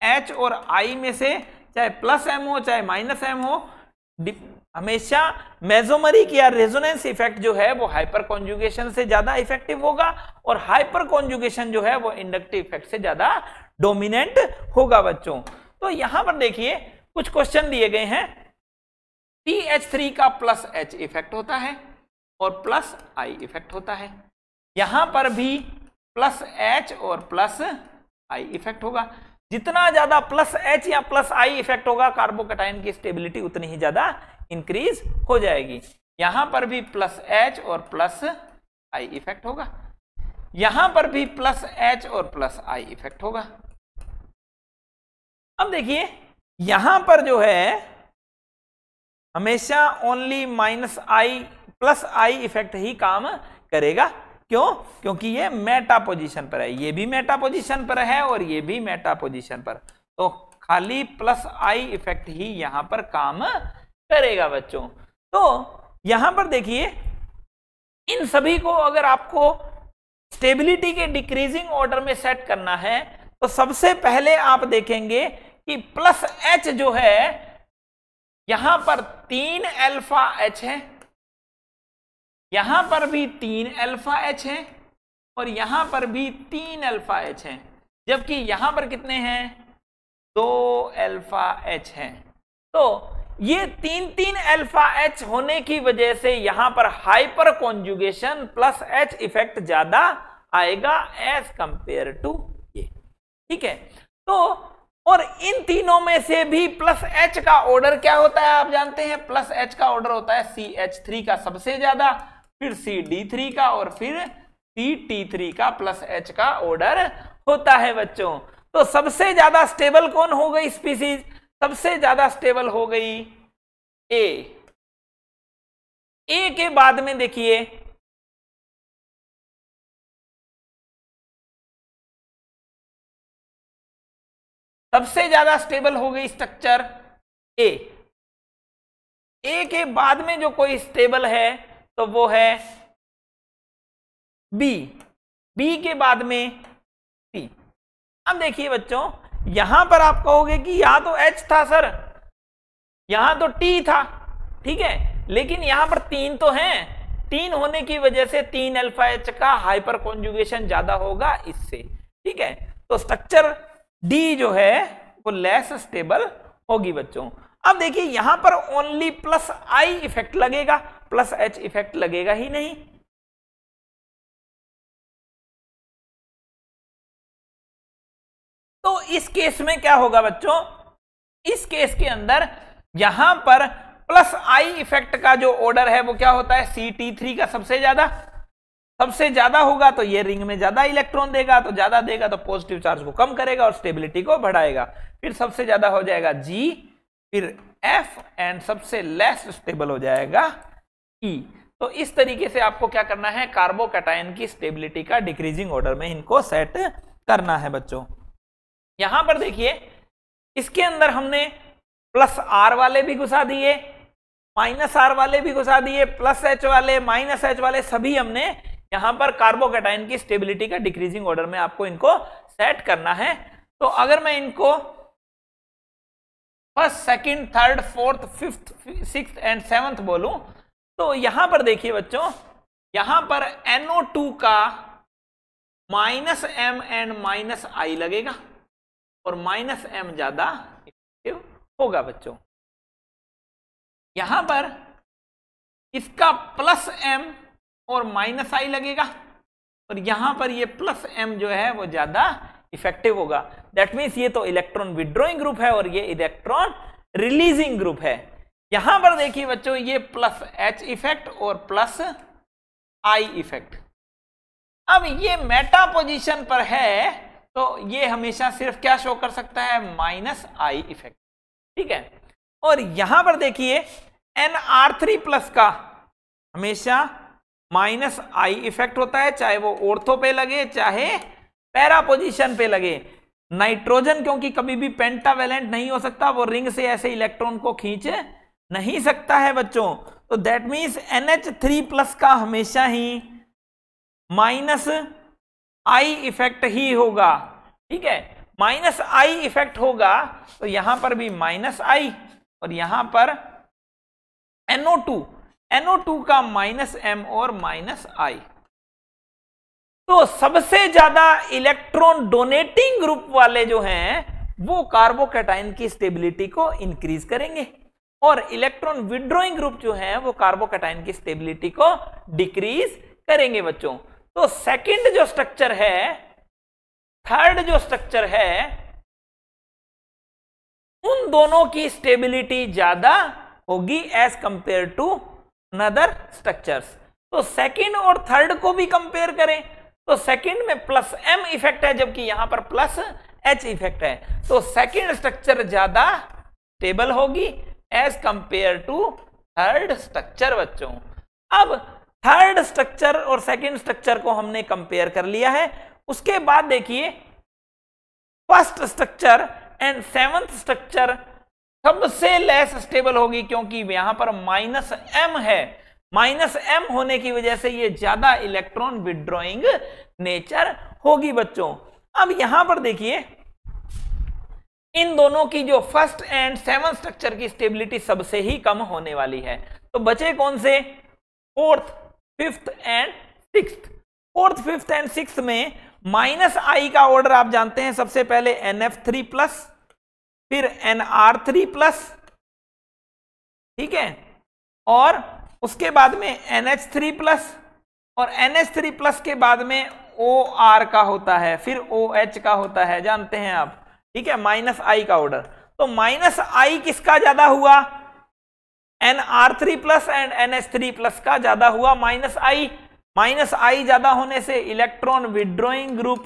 H और I में से, चाहे प्लस M हो चाहे माइनस M हो, हमेशा मेसोमेरिक या रेजोनेंस इफेक्ट जो है वो हाइपर कॉन्जुगेशन से ज्यादा इफेक्टिव होगा, और हाइपर कॉन्जुगेशन जो है वो इंडक्टिव इफेक्ट से ज्यादा डोमिनेंट होगा बच्चों। तो यहां पर देखिए कुछ क्वेश्चन दिए गए हैं। CH3 का प्लस H इफेक्ट होता है और प्लस I इफेक्ट होता है, यहां पर भी प्लस H और प्लस I इफेक्ट होगा। जितना ज्यादा प्लस H या प्लस I इफेक्ट होगा, कार्बोकैटायन की स्टेबिलिटी उतनी ही ज्यादा इंक्रीज हो जाएगी। यहां पर भी प्लस H और प्लस I इफेक्ट होगा, यहां पर भी प्लस H और प्लस I इफेक्ट होगा। अब देखिए यहां पर जो है हमेशा only minus I plus I effect ही काम करेगा। क्यों? क्योंकि ये मेटा पोजीशन पर है, ये भी मेटा पोजीशन पर है और ये भी मेटा पोजीशन पर, तो खाली प्लस I इफेक्ट ही यहां पर काम करेगा बच्चों। तो यहां पर देखिए इन सभी को अगर आपको स्टेबिलिटी के डिक्रीजिंग ऑर्डर में सेट करना है तो सबसे पहले आप देखेंगे कि प्लस H जो है यहां पर 3 अल्फा H है, यहां पर भी 3 अल्फा H है और यहां पर भी 3 अल्फा H है, जबकि यहां पर कितने हैं 2 अल्फा H हैं। तो ये 3 अल्फा H होने की वजह से यहां पर hyper conjugation plus H effect ज्यादा आएगा एज कंपेयर टू ये। ठीक है, तो और इन तीनों में से भी प्लस H का ऑर्डर क्या होता है आप जानते हैं, प्लस H का ऑर्डर होता है CH3 का सबसे ज्यादा, फिर CD3 का और फिर CT3 का प्लस H का ऑर्डर होता है बच्चों। तो सबसे ज्यादा स्टेबल कौन हो गई स्पीसीज, सबसे ज्यादा स्टेबल हो गई ए के बाद में देखिए सबसे ज्यादा स्टेबल हो गई स्ट्रक्चर ए के बाद में जो कोई स्टेबल है तो वो है बी के बाद में सी। अब देखिए बच्चों यहां पर आप कहोगे कि यहां तो H था सर, यहां तो T था, ठीक है, लेकिन यहां पर 3 तो हैं, 3 होने की वजह से 3 अल्फा H का हाइपर कॉन्जुगेशन ज्यादा होगा इससे। ठीक है, तो स्ट्रक्चर डी जो है वो लेस स्टेबल होगी बच्चों। अब देखिए यहां पर ओनली प्लस I इफेक्ट लगेगा, प्लस H इफेक्ट लगेगा ही नहीं। तो इस केस में क्या होगा बच्चों, इस केस के अंदर यहां पर प्लस I इफेक्ट का जो ऑर्डर है वो क्या होता है CT3 का सबसे ज्यादा होगा, तो ये रिंग में ज्यादा इलेक्ट्रॉन देगा, तो ज्यादा देगा तो पॉजिटिव चार्ज को कम करेगा और स्टेबिलिटी को बढ़ाएगा। फिर सबसे ज्यादा हो जाएगा G, फिर F एंड सबसे लेस स्टेबल हो जाएगा E। तो इस तरीके से आपको क्या करना है, कार्बोकैटायन की स्टेबिलिटी का डिक्रीजिंग ऑर्डर में इनको सेट करना है बच्चों। यहां पर देखिए इसके अंदर हमने प्लस R वाले भी घुसा दिए, माइनस R वाले भी घुसा दिए, प्लस H वाले माइनस H वाले सभी हमने यहां पर कार्बोकैटायन की स्टेबिलिटी का डिक्रीजिंग ऑर्डर में आपको इनको सेट करना है। तो अगर मैं इनको first, second, third, fourth, fifth, sixth and seventh बोलूं तो यहां पर देखिए बच्चों, यहां पर NO2 का minus M and minus I लगेगा और माइनस M ज्यादा इफेक्टिव होगा बच्चों। यहां पर इसका प्लस M और माइनस I लगेगा और यहां पर ये प्लस M जो है वो ज्यादा इफेक्टिव होगा। दैट मीन्स ये तो इलेक्ट्रॉन विड्रॉइंग ग्रुप है और ये इलेक्ट्रॉन रिलीजिंग ग्रुप है। यहां पर देखिए बच्चों ये प्लस H इफेक्ट और प्लस I इफेक्ट। अब ये मेटा पोजीशन पर है तो ये हमेशा सिर्फ क्या शो कर सकता है, माइनस I इफेक्ट। ठीक है, और यहां पर देखिए NR3 प्लस का हमेशा माइनस I इफेक्ट होता है, चाहे वो ऑर्थो पे लगे चाहे पैरा पोजीशन पे लगे। नाइट्रोजन क्योंकि कभी भी पेंटावेलेंट नहीं हो सकता, वो रिंग से ऐसे इलेक्ट्रॉन को खींच नहीं सकता है बच्चों। तो दैट मीन्स NH3 प्लस का हमेशा ही माइनस I इफेक्ट ही होगा। ठीक है, माइनस I इफेक्ट होगा तो यहां पर भी माइनस I और यहां पर NO2 का माइनस M और माइनस I। तो सबसे ज्यादा इलेक्ट्रॉन डोनेटिंग ग्रुप वाले जो हैं वो कार्बोकैटायन की स्टेबिलिटी को इंक्रीज करेंगे और इलेक्ट्रॉन विड्रॉइंग ग्रुप जो हैं वो कार्बोकैटायन की स्टेबिलिटी को डिक्रीज करेंगे बच्चों। तो सेकंड जो स्ट्रक्चर है, थर्ड जो स्ट्रक्चर है, उन दोनों की स्टेबिलिटी ज्यादा होगी as compare to another structures. तो सेकंड और थर्ड को भी कंपेयर करें तो सेकंड में प्लस M इफेक्ट है जबकि यहां पर प्लस H इफेक्ट है, तो सेकंड स्ट्रक्चर ज्यादा स्टेबल होगी as compare to third structure बच्चों। अब थर्ड स्ट्रक्चर और सेकंड स्ट्रक्चर को हमने कंपेयर कर लिया है। उसके बाद देखिए first structure and seventh structure सबसे लेस स्टेबल होगी क्योंकि यहां पर माइनस M है। माइनस M होने की वजह से ये ज्यादा इलेक्ट्रॉन विड्रॉइंग नेचर होगी बच्चों। अब यहां पर देखिए इन दोनों की जो फर्स्ट एंड सेवंथ स्ट्रक्चर की स्टेबिलिटी सबसे ही कम होने वाली है। तो बचे कौन से? Fourth, fifth and sixth. Fourth, fifth and sixth में -i का ऑर्डर आप जानते हैं, सबसे पहले NF3 प्लस, फिर NR3 प्लस, ठीक है, और उसके बाद में NH3 प्लस, और NH3 प्लस के बाद में OR का होता है, फिर OH का होता है, जानते हैं आप, ठीक है, -i का ऑर्डर। तो -i किसका ज्यादा हुआ? NR3 plus and NH3 plus का ज्यादा हुआ। -i ज्यादा होने से इलेक्ट्रॉन विड्रॉइंग ग्रुप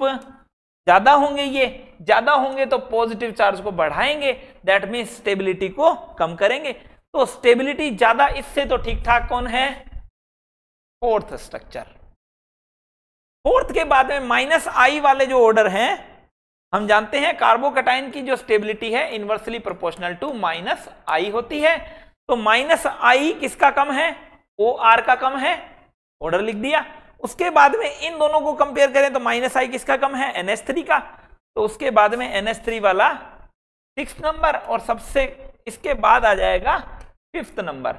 ज्यादा होंगे, ये ज्यादा होंगे तो पॉजिटिव चार्ज को बढ़ाएंगे, दैट मीन्स स्टेबिलिटी को कम करेंगे। तो स्टेबिलिटी ज्यादा इससे तो ठीक ठाक कौन है? Fourth structure. फोर्थ के बाद में -i वाले जो ऑर्डर हैं, हम जानते हैं कार्बोकटाइन की जो स्टेबिलिटी है इनवर्सली प्रोपोर्शनल टू -i होती है। तो -i किसका कम है? OR का कम है, ऑर्डर लिख दिया। उसके बाद में इन दोनों को कंपेयर करें तो -i किसका कम है? NH3 का। तो उसके बाद में NH3 वाला 6th नंबर, और सबसे इसके बाद आ जाएगा 5th नंबर।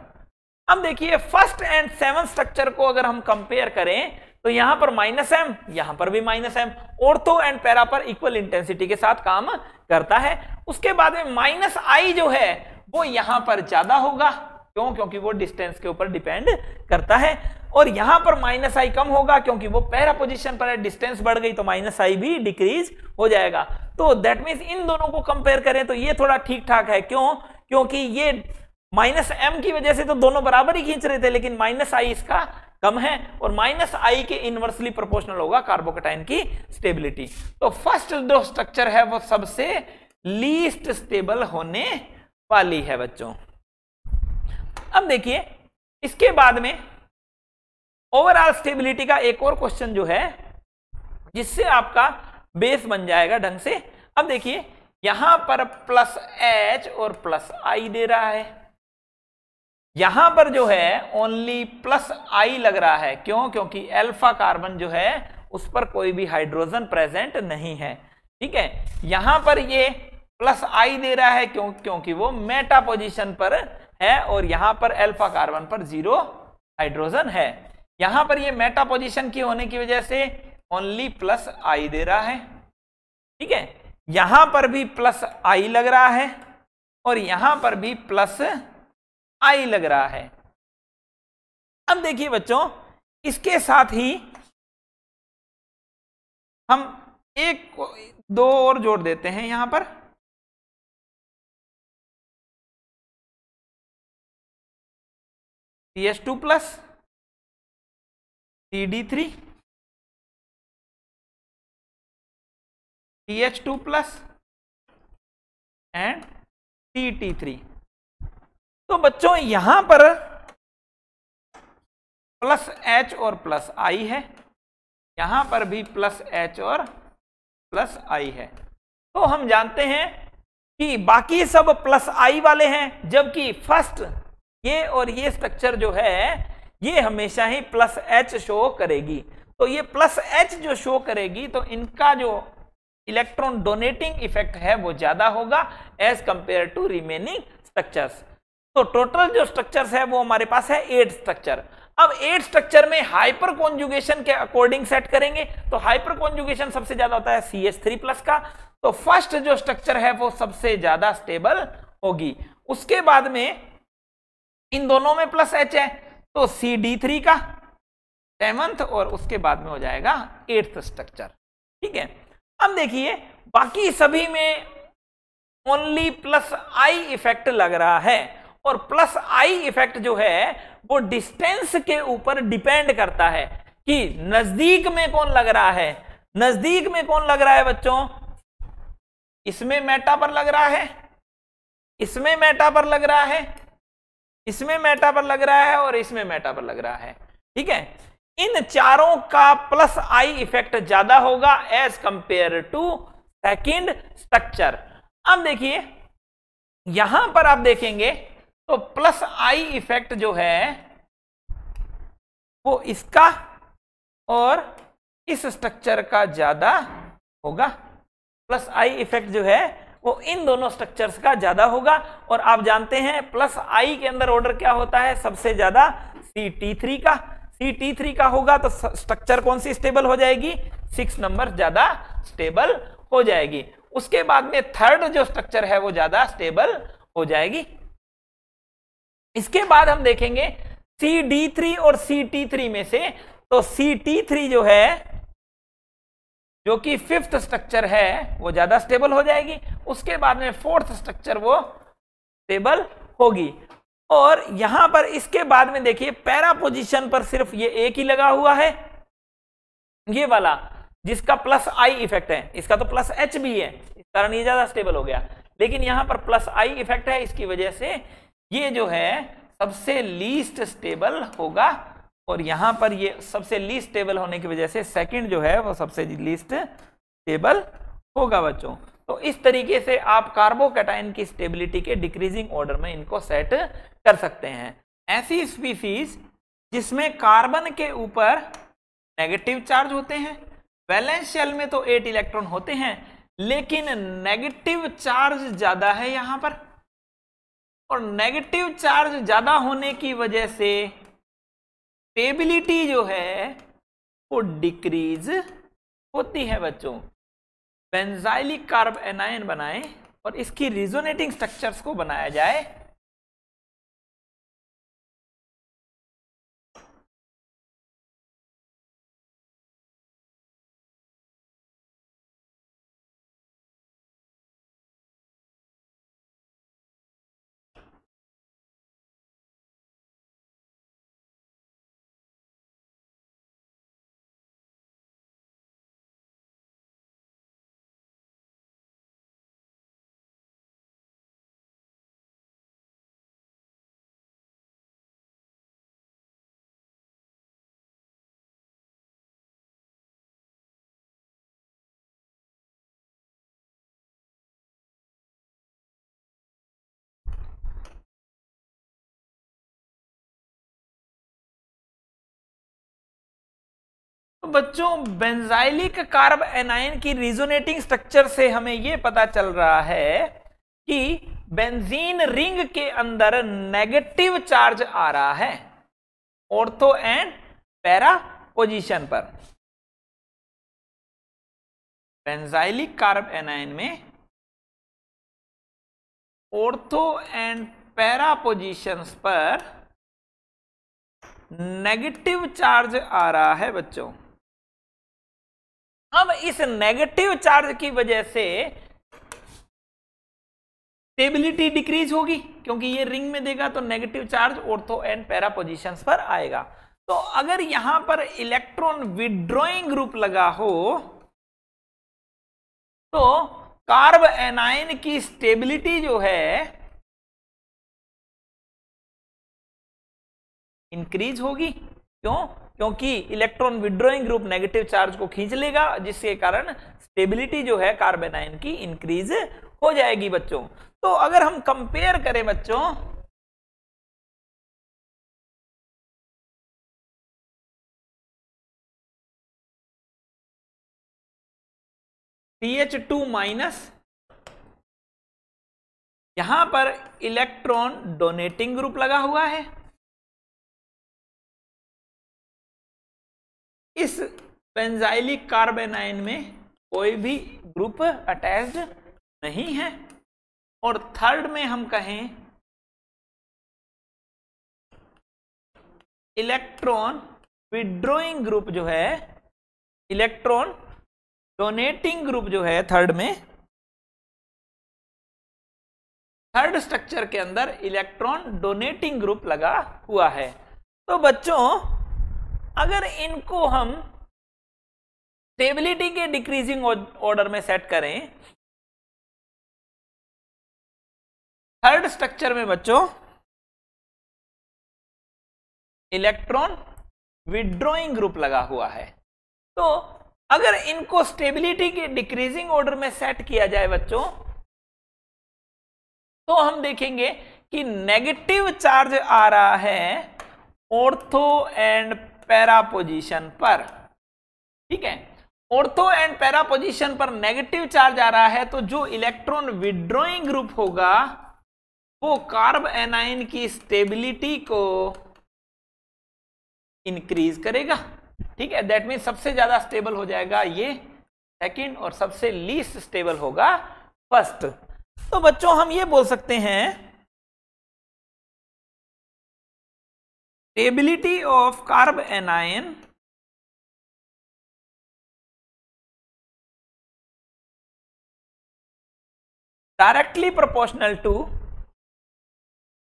अब देखिए फर्स्ट एंड सेवंथ स्ट्रक्चर को अगर हम कंपेयर करें तो यहां पर -m, यहां पर भी -m, ऑर्थो एंड पैरा पर इक्वल इंटेंसिटी के साथ काम करता है। उसके बाद में -i जो है वो यहां पर ज्यादा होगा, क्यों? क्योंकि वो डिस्टेंस के ऊपर डिपेंड करता है। और यहां पर -i कम होगा क्योंकि वो पैरा पोजीशन पर है, डिस्टेंस बढ़ गई तो -i भी डिक्रीज हो जाएगा। तो दैट मीन्स इन दोनों को कंपेयर करें तो ये थोड़ा ठीक ठाक है, क्यों? क्योंकि ये -m की वजह से तो दोनों बराबर ही खींच रहे थे, लेकिन -i इसका कम है, और -i के इनवर्सली प्रोपोर्शनल होगा कार्बोकटाइन की स्टेबिलिटी। तो फर्स्ट जो स्ट्रक्चर है वो सबसे लीस्ट स्टेबल होने वाली है बच्चों। अब देखिए इसके बाद में ओवरऑल स्टेबिलिटी का एक और क्वेश्चन जो है, जिससे आपका बेस बन जाएगा ढंग से। अब देखिए यहां पर +H और +I दे रहा है, यहां पर जो है ओनली +I लग रहा है, क्यों? क्योंकि अल्फा कार्बन जो है उस पर कोई भी हाइड्रोजन प्रेजेंट नहीं है, ठीक है। यहां पर ये +I दे रहा है, क्यों? क्योंकि वो मेटा पोजीशन पर है, और यहां पर अल्फा कार्बन पर 0 हाइड्रोजन है। यहां पर ये मेटा पोजीशन की होने की वजह से ओनली +I दे रहा है, ठीक है। यहां पर भी +I लग रहा है, और यहां पर भी +I लग रहा है। अब देखिए बच्चों, इसके साथ ही हम दो और जोड़ देते हैं यहां पर। CH2+, CD3, CH2+ and CT3। तो बच्चों यहां पर +H और +I है, यहां पर भी +H और +I है। तो हम जानते हैं कि बाकी सब +I वाले हैं, जबकि फर्स्ट ये और ये स्ट्रक्चर जो है ये हमेशा ही +H शो करेगी। तो ये +H जो शो करेगी तो इनका जो इलेक्ट्रॉन डोनेटिंग इफेक्ट है वो ज्यादा होगा as compare to remaining structures. तो टोटल जो स्ट्रक्चर्स है वो हमारे पास है 8 स्ट्रक्चर। अब 8 स्ट्रक्चर में हाइपर कॉन्जुगेशन के अकॉर्डिंग सेट करेंगे, तो हाइपर कॉन्जुगेशन सबसे ज्यादा होता है CH3+ का। तो फर्स्ट जो स्ट्रक्चर है वो सबसे ज्यादा स्टेबल होगी। उसके बाद में इन दोनों में +H है, तो CD3 का 7th, और उसके बाद में हो जाएगा 8th स्ट्रक्चर, ठीक है। अब देखिए बाकी सभी में ओनली +I इफेक्ट लग रहा है, और +I इफेक्ट जो है वो डिस्टेंस के ऊपर डिपेंड करता है कि नजदीक में कौन लग रहा है। नजदीक में कौन लग रहा है बच्चों? इसमें मेटा पर लग रहा है, इसमें मेटा पर लग रहा है, इसमें मेटा पर लग रहा है, और इसमें मेटा पर लग रहा है, ठीक है। इन चारों का +I इफेक्ट ज्यादा होगा as compare to second structure. अब देखिए यहां पर आप देखेंगे तो +I इफेक्ट जो है वो इसका और इस स्ट्रक्चर का ज्यादा होगा। +I इफेक्ट जो है वो इन दोनों स्ट्रक्चर्स का ज्यादा होगा। और आप जानते हैं प्लस आई के अंदर ऑर्डर क्या होता है, सबसे ज्यादा CT3 का। CT3 का होगा तो स्ट्रक्चर कौन सी स्टेबल हो जाएगी, 6 नंबर ज्यादा स्टेबल हो जाएगी। उसके बाद में थर्ड जो स्ट्रक्चर है वो ज्यादा स्टेबल हो जाएगी। इसके बाद हम देखेंगे CD3 और CT3 में से, तो CT3 जो है, जो कि फिफ्थ स्ट्रक्चर है, वो ज्यादा स्टेबल हो जाएगी। उसके बाद में फोर्थ स्ट्रक्चर वो स्टेबल होगी। और यहां पर इसके बाद में देखिए पैरा पोजीशन पर सिर्फ ये एक ही लगा हुआ है, ये वाला जिसका प्लस आई इफेक्ट है, इसका तो प्लस एच भी है, इस कारण ये ज्यादा स्टेबल हो गया। लेकिन यहां पर प्लस आई इफेक्ट है, इसकी वजह से ये जो है सबसे लीस्ट स्टेबल होगा। और यहां पर ये सबसे लीस्ट स्टेबल होने की वजह से सेकंड जो है वो सबसे लीस्ट स्टेबल होगा बच्चों। तो इस तरीके से आप कार्बोकैटायन की स्टेबिलिटी के डिक्रीजिंग ऑर्डर में इनको सेट कर सकते हैं। ऐसी स्पीसीज जिसमें कार्बन के ऊपर नेगेटिव चार्ज होते हैं, वैलेंस शेल में तो 8 इलेक्ट्रॉन होते हैं, लेकिन नेगेटिव चार्ज ज्यादा है यहां पर, और नेगेटिव चार्ज ज्यादा होने की वजह से स्टेबिलिटी जो है वो डिक्रीज होती है बच्चों। बेंजाइलिक कार्ब एनायन बनाएं और इसकी रिजोनेटिंग स्ट्रक्चर्स को बनाया जाए। तो बच्चों बेंजाइलिक कार्ब एनायन की रिजोनेटिंग स्ट्रक्चर से हमें यह पता चल रहा है कि बेंजीन रिंग के अंदर नेगेटिव चार्ज आ रहा है ऑर्थो एंड पैरा पोजीशन पर। बेंजाइलिक कार्ब एनायन में ऑर्थो एंड पैरा पोजीशंस पर नेगेटिव चार्ज आ रहा है बच्चों। अब इस नेगेटिव चार्ज की वजह से स्टेबिलिटी डिक्रीज होगी, क्योंकि ये रिंग में देगा तो negative charge ortho and para positions पर आएगा। तो अगर यहां पर इलेक्ट्रॉन विड्रॉइंग ग्रुप लगा हो तो कार्ब एनायन की स्टेबिलिटी जो है इंक्रीज होगी। क्यों? क्योंकि electron withdrawing group negative charge को खींच लेगा, जिसके कारण स्टेबिलिटी जो है कार्ब एनायन की इंक्रीज हो जाएगी बच्चों। तो अगर हम कंपेयर करें बच्चों CH2- यहां पर इलेक्ट्रॉन डोनेटिंग ग्रुप लगा हुआ है, इस बेंजाइलिक कार्ब एनायन में कोई भी ग्रुप अटैच्ड नहीं है। और थर्ड में हम कहें इलेक्ट्रॉन विड्रॉइंग ग्रुप जो है, इलेक्ट्रॉन डोनेटिंग ग्रुप जो है थर्ड में, थर्ड स्ट्रक्चर के अंदर इलेक्ट्रॉन डोनेटिंग ग्रुप लगा हुआ है। तो बच्चों अगर इनको हम स्टेबिलिटी के डिक्रीजिंग ऑर्डर में सेट करें, थर्ड स्ट्रक्चर में बच्चों इलेक्ट्रॉन विड्रॉइंग ग्रुप लगा हुआ है, तो अगर इनको स्टेबिलिटी के डिक्रीजिंग ऑर्डर में सेट किया जाए बच्चों, तो हम देखेंगे कि नेगेटिव चार्ज आ रहा है ऑर्थो एंड पैरा पोजीशन पर। ठीक है, ऑर्थो एंड पैरा पोजीशन पर नेगेटिव चार्ज आ रहा है, तो जो इलेक्ट्रॉन विड्रॉइंग ग्रुप होगा वो कार्ब एनाइन की स्टेबिलिटी को इंक्रीज करेगा। ठीक है, दैट मीन सबसे ज्यादा स्टेबल हो जाएगा ये सेकंड और सबसे लीस्ट स्टेबल होगा फर्स्ट। तो बच्चों हम ये बोल सकते हैं stability of carbanion directly proportional to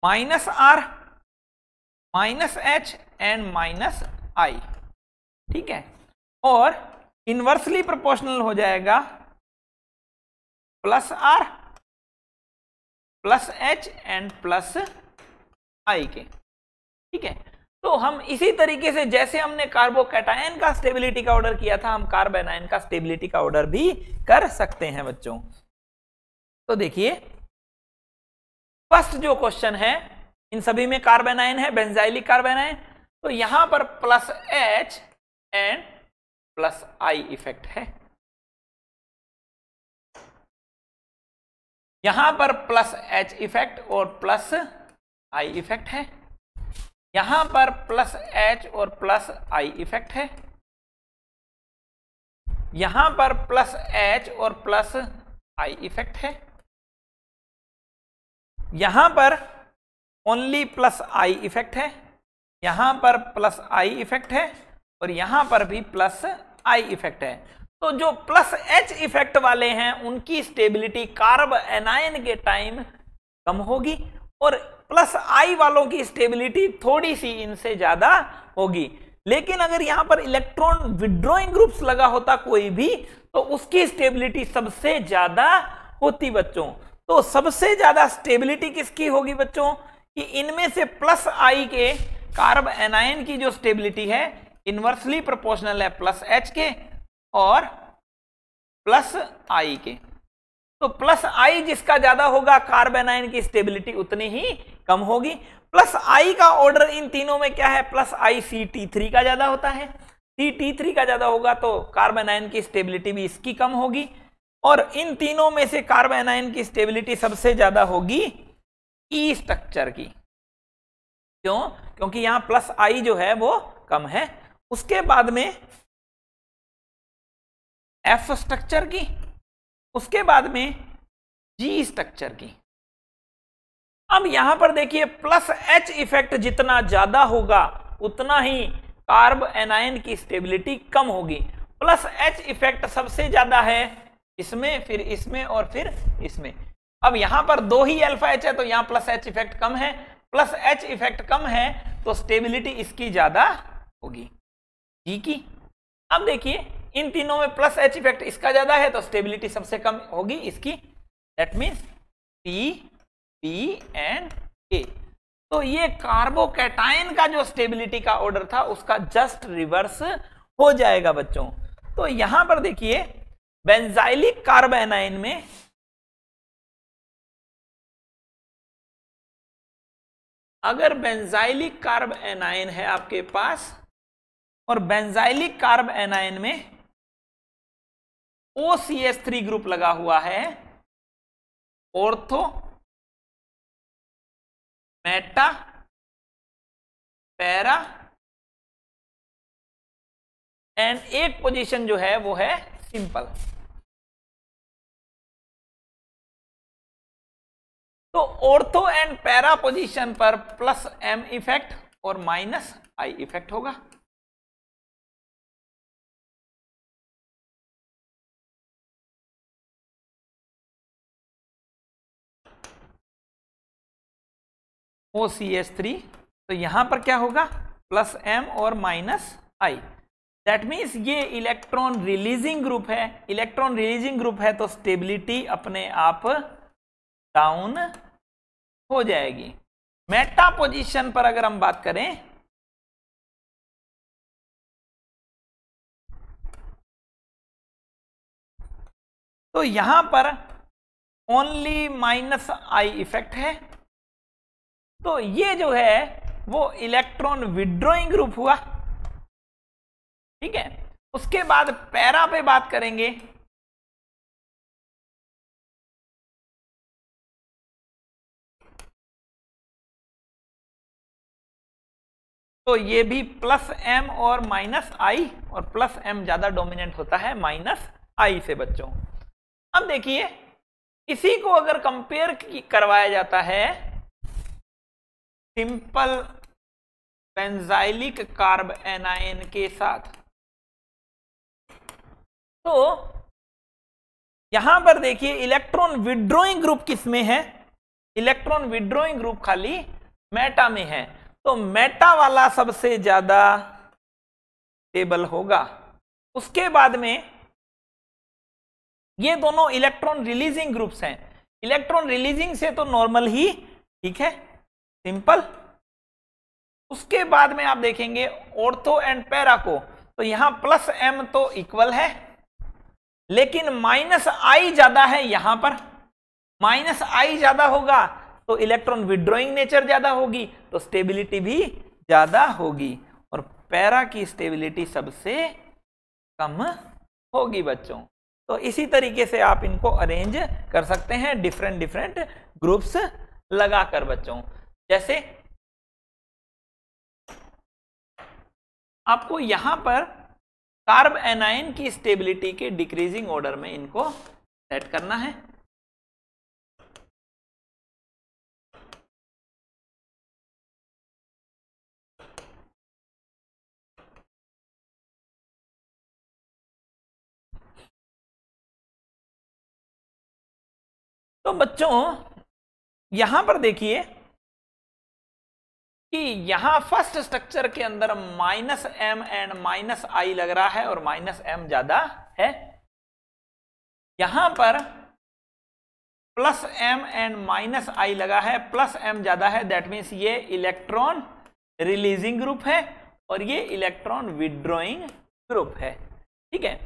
-R -H and -I। ठीक है, और इनवर्सली प्रोपोर्शनल हो जाएगा +R +H एंड +I के। ठीक है, तो हम इसी तरीके से जैसे हमने कार्बोकैटायन का स्टेबिलिटी का ऑर्डर किया था, हम कार्ब एनाइन का स्टेबिलिटी का ऑर्डर भी कर सकते हैं बच्चों। तो देखिए फर्स्ट जो क्वेश्चन है, इन सभी में कार्ब एनाइन है, बेंजाइलिक कार्ब एनाइन, तो यहां पर +H एंड +I इफेक्ट है, यहां पर +H इफेक्ट और +I इफेक्ट है, यहां पर +H और +I इफेक्ट है, यहां पर +H और +I इफेक्ट है, यहां पर ओनली +I इफेक्ट है, यहां पर +I इफेक्ट है और यहां पर भी +I इफेक्ट है। तो जो +H इफेक्ट वाले हैं उनकी स्टेबिलिटी कार्ब एनाइन के टाइम कम होगी और +I वालों की स्टेबिलिटी थोड़ी सी इनसे ज्यादा होगी। लेकिन अगर यहां पर इलेक्ट्रॉन विड्रॉइंग ग्रुप्स लगा होता कोई भी, तो उसकी स्टेबिलिटी सबसे ज्यादा होती बच्चों। तो सबसे ज्यादा स्टेबिलिटी किसकी होगी बच्चों, कि इनमें से +I के कार्ब एनाइन की जो स्टेबिलिटी है इनवर्सली प्रोपोर्शनल है +H के और +I के। तो +I जिसका ज्यादा होगा कार्ब एनाइन की स्टेबिलिटी उतनी ही कम होगी। +I का ऑर्डर इन तीनों में क्या है, +I CT3 का ज्यादा होता है, CT3 का ज्यादा होगा तो कार्ब एनाइन की स्टेबिलिटी भी इसकी कम होगी। और इन तीनों में से कार्ब एनाइन की स्टेबिलिटी सबसे ज्यादा होगी E स्ट्रक्चर की। क्यों? क्योंकि यहां +I जो है वो कम है। उसके बाद में F स्ट्रक्चर की, उसके बाद में G स्ट्रक्चर की। अब यहां पर देखिए +H इफेक्ट जितना ज्यादा होगा उतना ही कार्ब एनाइन की स्टेबिलिटी कम होगी। +H इफेक्ट सबसे ज्यादा है इसमें, फिर इसमें और फिर इसमें। अब यहां पर 2 ही अल्फा H है तो यहां +H इफेक्ट कम है, +H इफेक्ट कम है तो स्टेबिलिटी इसकी ज्यादा होगी G की। अब देखिए इन तीनों में +H इफेक्ट इसका ज्यादा है तो स्टेबिलिटी सबसे कम होगी इसकी, that means T, P and K। तो ये कार्बोकैटायन का जो स्टेबिलिटी का ऑर्डर था उसका जस्ट रिवर्स हो जाएगा बच्चों। तो यहां पर देखिए बेंजाइलिक कार्ब एनाइन में अगर बेंजाइलिक कार्ब एनाइन है आपके पास और बेंजाइलिक कार्ब एनाइन में OCH3 ग्रुप लगा हुआ है, ऑर्थो, मेटा, पैरा एंड एक पोजीशन जो है वो है सिंपल। तो ऑर्थो एंड पैरा पोजीशन पर +M इफेक्ट और -I इफेक्ट होगा। OCH3, तो यहां पर क्या होगा +M और -I। दैट मीन्स ये इलेक्ट्रॉन रिलीजिंग ग्रुप है, इलेक्ट्रॉन रिलीजिंग ग्रुप है तो स्टेबिलिटी अपने आप डाउन हो जाएगी। मेटा पोजीशन पर अगर हम बात करें तो यहां पर ओनली -I इफेक्ट है। तो ये जो है वो इलेक्ट्रॉन विड्रॉइंग ग्रुप हुआ, ठीक है। उसके बाद पैरा पे बात करेंगे। तो ये भी प्लस एम और माइनस आई, और प्लस एम ज्यादा डोमिनेंट होता है माइनस आई से बच्चों। अब देखिए इसी को अगर कंपेयर करवाया जाता है सिंपल बेंजाइलिक कार्ब एनायन के साथ, तो यहां पर देखिए इलेक्ट्रॉन विड्रॉइंग ग्रुप किसमें है, इलेक्ट्रॉन विड्रॉइंग ग्रुप खाली मेटा में है, तो मेटा वाला सबसे ज्यादा स्टेबल होगा। उसके बाद में ये दोनों इलेक्ट्रॉन रिलीजिंग ग्रुप्स हैं, इलेक्ट्रॉन रिलीजिंग से तो नॉर्मल ही ठीक है, सिंपल। उसके बाद में आप देखेंगे ऑर्थो एंड पैरा को, तो यहां प्लस एम तो इक्वल है, लेकिन माइनस आई ज्यादा है, यहां पर माइनस आई ज्यादा होगा तो इलेक्ट्रॉन विड्रॉइंग नेचर ज्यादा होगी, तो स्टेबिलिटी भी ज्यादा होगी, और पैरा की स्टेबिलिटी सबसे कम होगी बच्चों। तो इसी तरीके से आप इनको अरेंज कर सकते हैं डिफरेंट डिफरेंट ग्रुप्स लगाकर बच्चों। जैसे आपको यहां पर कार्ब एनायन की स्टेबिलिटी के डिक्रीजिंग ऑर्डर में इनको सेट करना है। तो बच्चों यहां पर देखिए कि यहां फर्स्ट स्ट्रक्चर के अंदर माइनस एम एंड माइनस आई लग रहा है और माइनस एम ज्यादा है, यहां पर प्लस एम एंड माइनस आई लगा है, प्लस एम ज्यादा है, दैट मीन्स ये इलेक्ट्रॉन रिलीजिंग ग्रुप है और ये इलेक्ट्रॉन विड्रॉइंग ग्रुप है, ठीक है।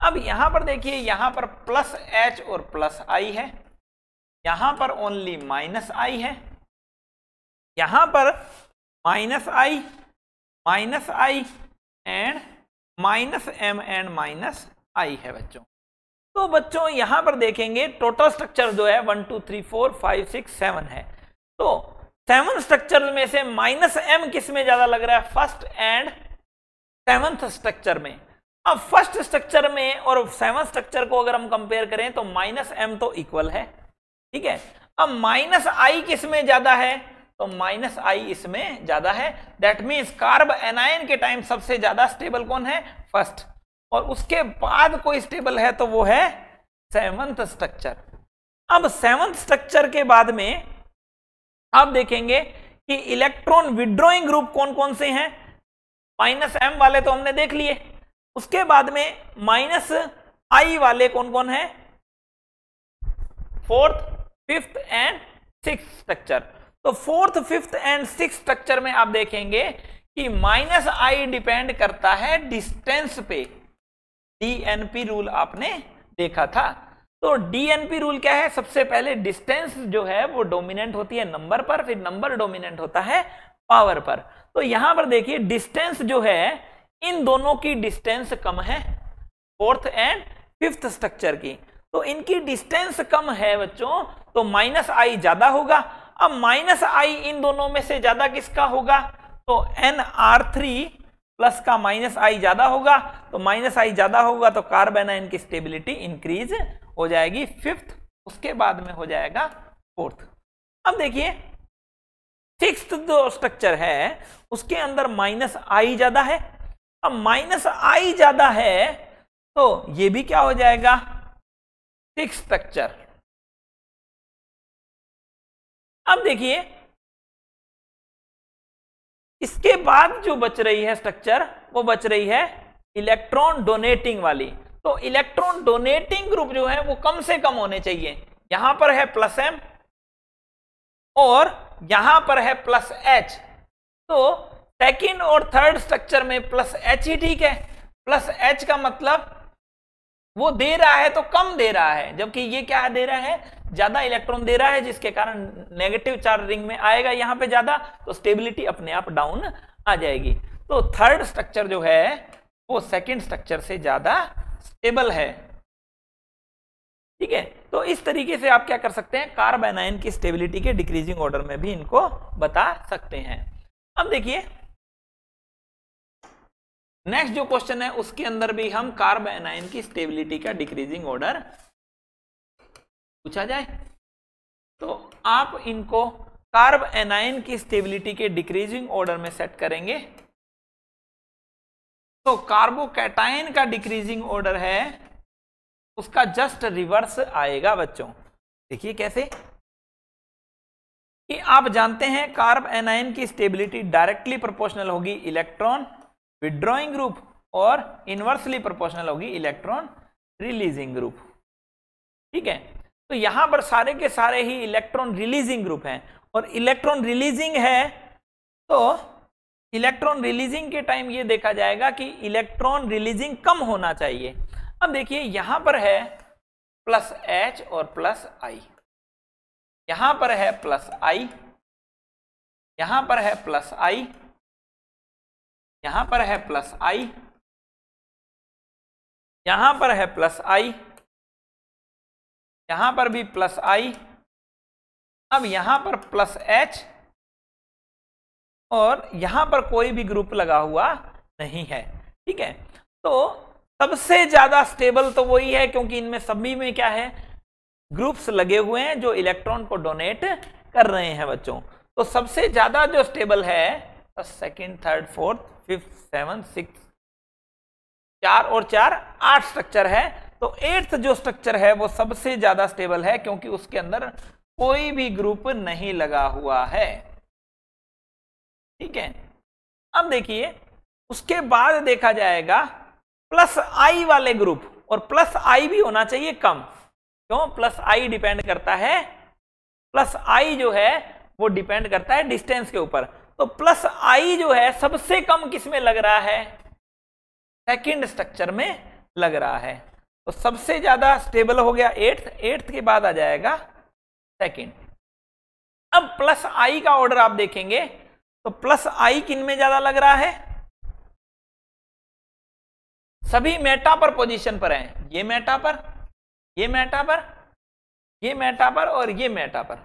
अब यहां पर देखिए यहां पर प्लस एच और प्लस आई है, यहां पर ओनली माइनस आई है, यहां पर minus I and minus M and minus I है बच्चों। तो बच्चों यहां पर देखेंगे टोटल स्ट्रक्चर जो है 1 2 3 4 5 6 7 है, तो 7 स्ट्रक्चर में से माइनस एम किस में ज्यादा लग रहा है, फर्स्ट एंड 7th स्ट्रक्चर में। अब फर्स्ट स्ट्रक्चर में और 7th स्ट्रक्चर को अगर हम कंपेयर करें तो माइनस एम तो इक्वल है, ठीक है। अब माइनस आई किस में ज्यादा है, तो माइनस आई इसमें ज्यादा है, दैट मीन्स कार्ब एनायन के टाइम सबसे ज्यादा स्टेबल कौन है, फर्स्ट, और उसके बाद कोई स्टेबल है तो वो है 7th स्ट्रक्चर। अब 7th स्ट्रक्चर के बाद में आप देखेंगे कि इलेक्ट्रॉन विड्रॉइंग ग्रुप कौन कौन से हैं, माइनस एम वाले तो हमने देख लिए, उसके बाद में माइनस आई वाले कौन कौन है, 4th 5th and 6th structure. तो 4th 5th and 6th structure में आप देखेंगे कि माइनस आई डिपेंड करता है डिस्टेंस पे, डीएनपी रूल आपने देखा था। तो डीएनपी रूल क्या है, सबसे पहले डिस्टेंस जो है वो डोमिनेंट होती है नंबर पर, फिर नंबर डोमिनेंट होता है पावर पर। तो यहां पर देखिए डिस्टेंस जो है इन दोनों की डिस्टेंस कम है, 4th एंड 5th स्ट्रक्चर की, तो इनकी डिस्टेंस कम है बच्चों, तो माइनस आई ज्यादा होगा। अब माइनस आई इन दोनों में से ज्यादा किसका होगा, तो NR3 प्लस का माइनस आई ज्यादा होगा, तो माइनस आई ज्यादा होगा तो कार्ब एनायन की स्टेबिलिटी इंक्रीज हो जाएगी 5th, उसके बाद में हो जाएगा 4th। अब देखिए 6th जो स्ट्रक्चर है उसके अंदर माइनस आई ज्यादा है, अब माइनस आई ज्यादा है तो ये भी क्या हो जाएगा 6th स्ट्रक्चर। अब देखिए इसके बाद जो बच रही है स्ट्रक्चर वो बच रही है इलेक्ट्रॉन डोनेटिंग वाली। तो इलेक्ट्रॉन डोनेटिंग ग्रुप जो है वो कम से कम होने चाहिए, यहां पर है प्लस एम और यहां पर है प्लस एच, तो सेकंड और थर्ड स्ट्रक्चर में प्लस एच ही ठीक है। प्लस एच का मतलब वो दे रहा है तो कम दे रहा है, जबकि ये क्या दे रहा है, ज्यादा इलेक्ट्रॉन दे रहा है, जिसके कारण नेगेटिव चार्ज रिंग में आएगा यहां पे ज्यादा, तो स्टेबिलिटी अपने आप डाउन आ जाएगी। तो थर्ड स्ट्रक्चर जो है वो सेकंड स्ट्रक्चर से ज्यादा स्टेबल है। ठीक है, तो इस तरीके से आप क्या कर सकते हैं, कार्ब एनायन की स्टेबिलिटी के डिक्रीजिंग ऑर्डर में भी इनको बता सकते हैं। अब देखिए नेक्स्ट जो क्वेश्चन है उसके अंदर भी हम कार्ब एनायन की स्टेबिलिटी का डिक्रीजिंग ऑर्डर पूछा जाए तो आप इनको कार्ब एनायन की स्टेबिलिटी के डिक्रीजिंग ऑर्डर में सेट करेंगे। तो कार्बोकैटायन का डिक्रीजिंग ऑर्डर है उसका जस्ट रिवर्स आएगा बच्चों। देखिए कैसे कि आप जानते हैं कार्ब एनायन की स्टेबिलिटी डायरेक्टली प्रोपोर्शनल होगी इलेक्ट्रॉन विड्रॉइंग ग्रुप और इनवर्सली प्रोपोर्शनल होगी इलेक्ट्रॉन रिलीजिंग ग्रुप। ठीक है, तो यहां पर सारे के सारे ही इलेक्ट्रॉन रिलीजिंग ग्रुप हैं और इलेक्ट्रॉन रिलीजिंग है तो इलेक्ट्रॉन रिलीजिंग के टाइम ये देखा जाएगा कि इलेक्ट्रॉन रिलीजिंग कम होना चाहिए। अब देखिए यहां पर है प्लस H और प्लस I, यहां पर है प्लस I, यहां पर है प्लस I, यहां पर है प्लस I, यहां पर है प्लस I, यहां पर भी प्लस I, अब यहां पर प्लस H और यहां पर कोई भी ग्रुप लगा हुआ नहीं है। ठीक है, तो सबसे ज्यादा स्टेबल तो वही है क्योंकि इनमें सभी में क्या है, ग्रुप्स लगे हुए हैं जो इलेक्ट्रॉन को डोनेट कर रहे हैं बच्चों। तो सबसे ज्यादा जो स्टेबल है second, third, fourth, fifth, seven, six, 4 और 4 8 स्ट्रक्चर है। तो 8th जो स्ट्रक्चर है वो सबसे ज्यादा स्टेबल है क्योंकि उसके अंदर कोई भी ग्रुप नहीं लगा हुआ है। ठीक है, अब देखिए उसके बाद देखा जाएगा प्लस I वाले ग्रुप, और प्लस I भी होना चाहिए कम। क्यों? प्लस I डिपेंड करता है, प्लस I जो है वो डिपेंड करता है डिस्टेंस के ऊपर। तो प्लस I जो है सबसे कम किस में लग रहा है, सेकंड स्ट्रक्चर में लग रहा है। तो सबसे ज्यादा स्टेबल हो गया 8th के बाद आ जाएगा सेकंड। अब प्लस I का ऑर्डर आप देखेंगे तो प्लस I किन में ज्यादा लग रहा है, सभी मेटा पर पोजीशन पर हैं, ये मेटा पर, ये मेटा पर, ये मेटा पर और ये मेटा पर।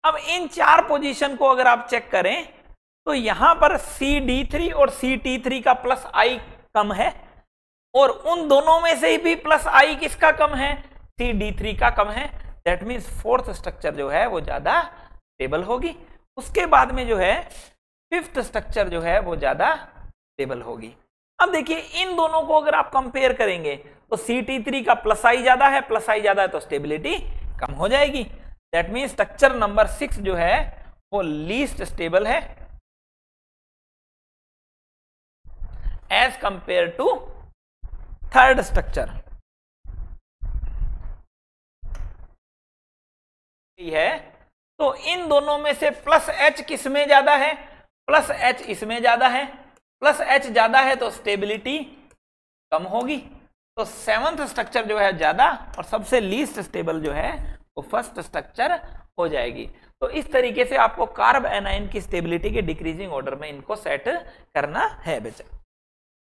अब इन 4 पोजीशन को अगर आप चेक करें तो यहां पर CD3 और CT3 का प्लस I कम है और उन दोनों में से भी प्लस I किसका कम है, CD3 का कम है। दैट मीन्स 4th स्ट्रक्चर जो है वो ज्यादा स्टेबल होगी। उसके बाद में जो है 5th स्ट्रक्चर जो है वो ज्यादा स्टेबल होगी। अब देखिए इन दोनों को अगर आप कंपेयर करेंगे तो CT3 का प्लस I ज्यादा है, प्लस I ज्यादा है तो स्टेबिलिटी कम हो जाएगी। दैट मीन्स स्ट्रक्चर नंबर 6 जो है वो लीस्ट स्टेबल है as compare to 3rd structure है। तो इन दोनों में से प्लस H किस में ज्यादा है, प्लस H इसमें ज्यादा है, प्लस H ज्यादा है तो स्टेबिलिटी कम होगी। तो 7th स्ट्रक्चर जो है ज्यादा और सबसे लीस्ट स्टेबल जो है वो 1st स्ट्रक्चर हो जाएगी। तो इस तरीके से आपको कार्ब एनायन की स्टेबिलिटी के डिक्रीजिंग ऑर्डर में इनको सेट करना है बच्चा।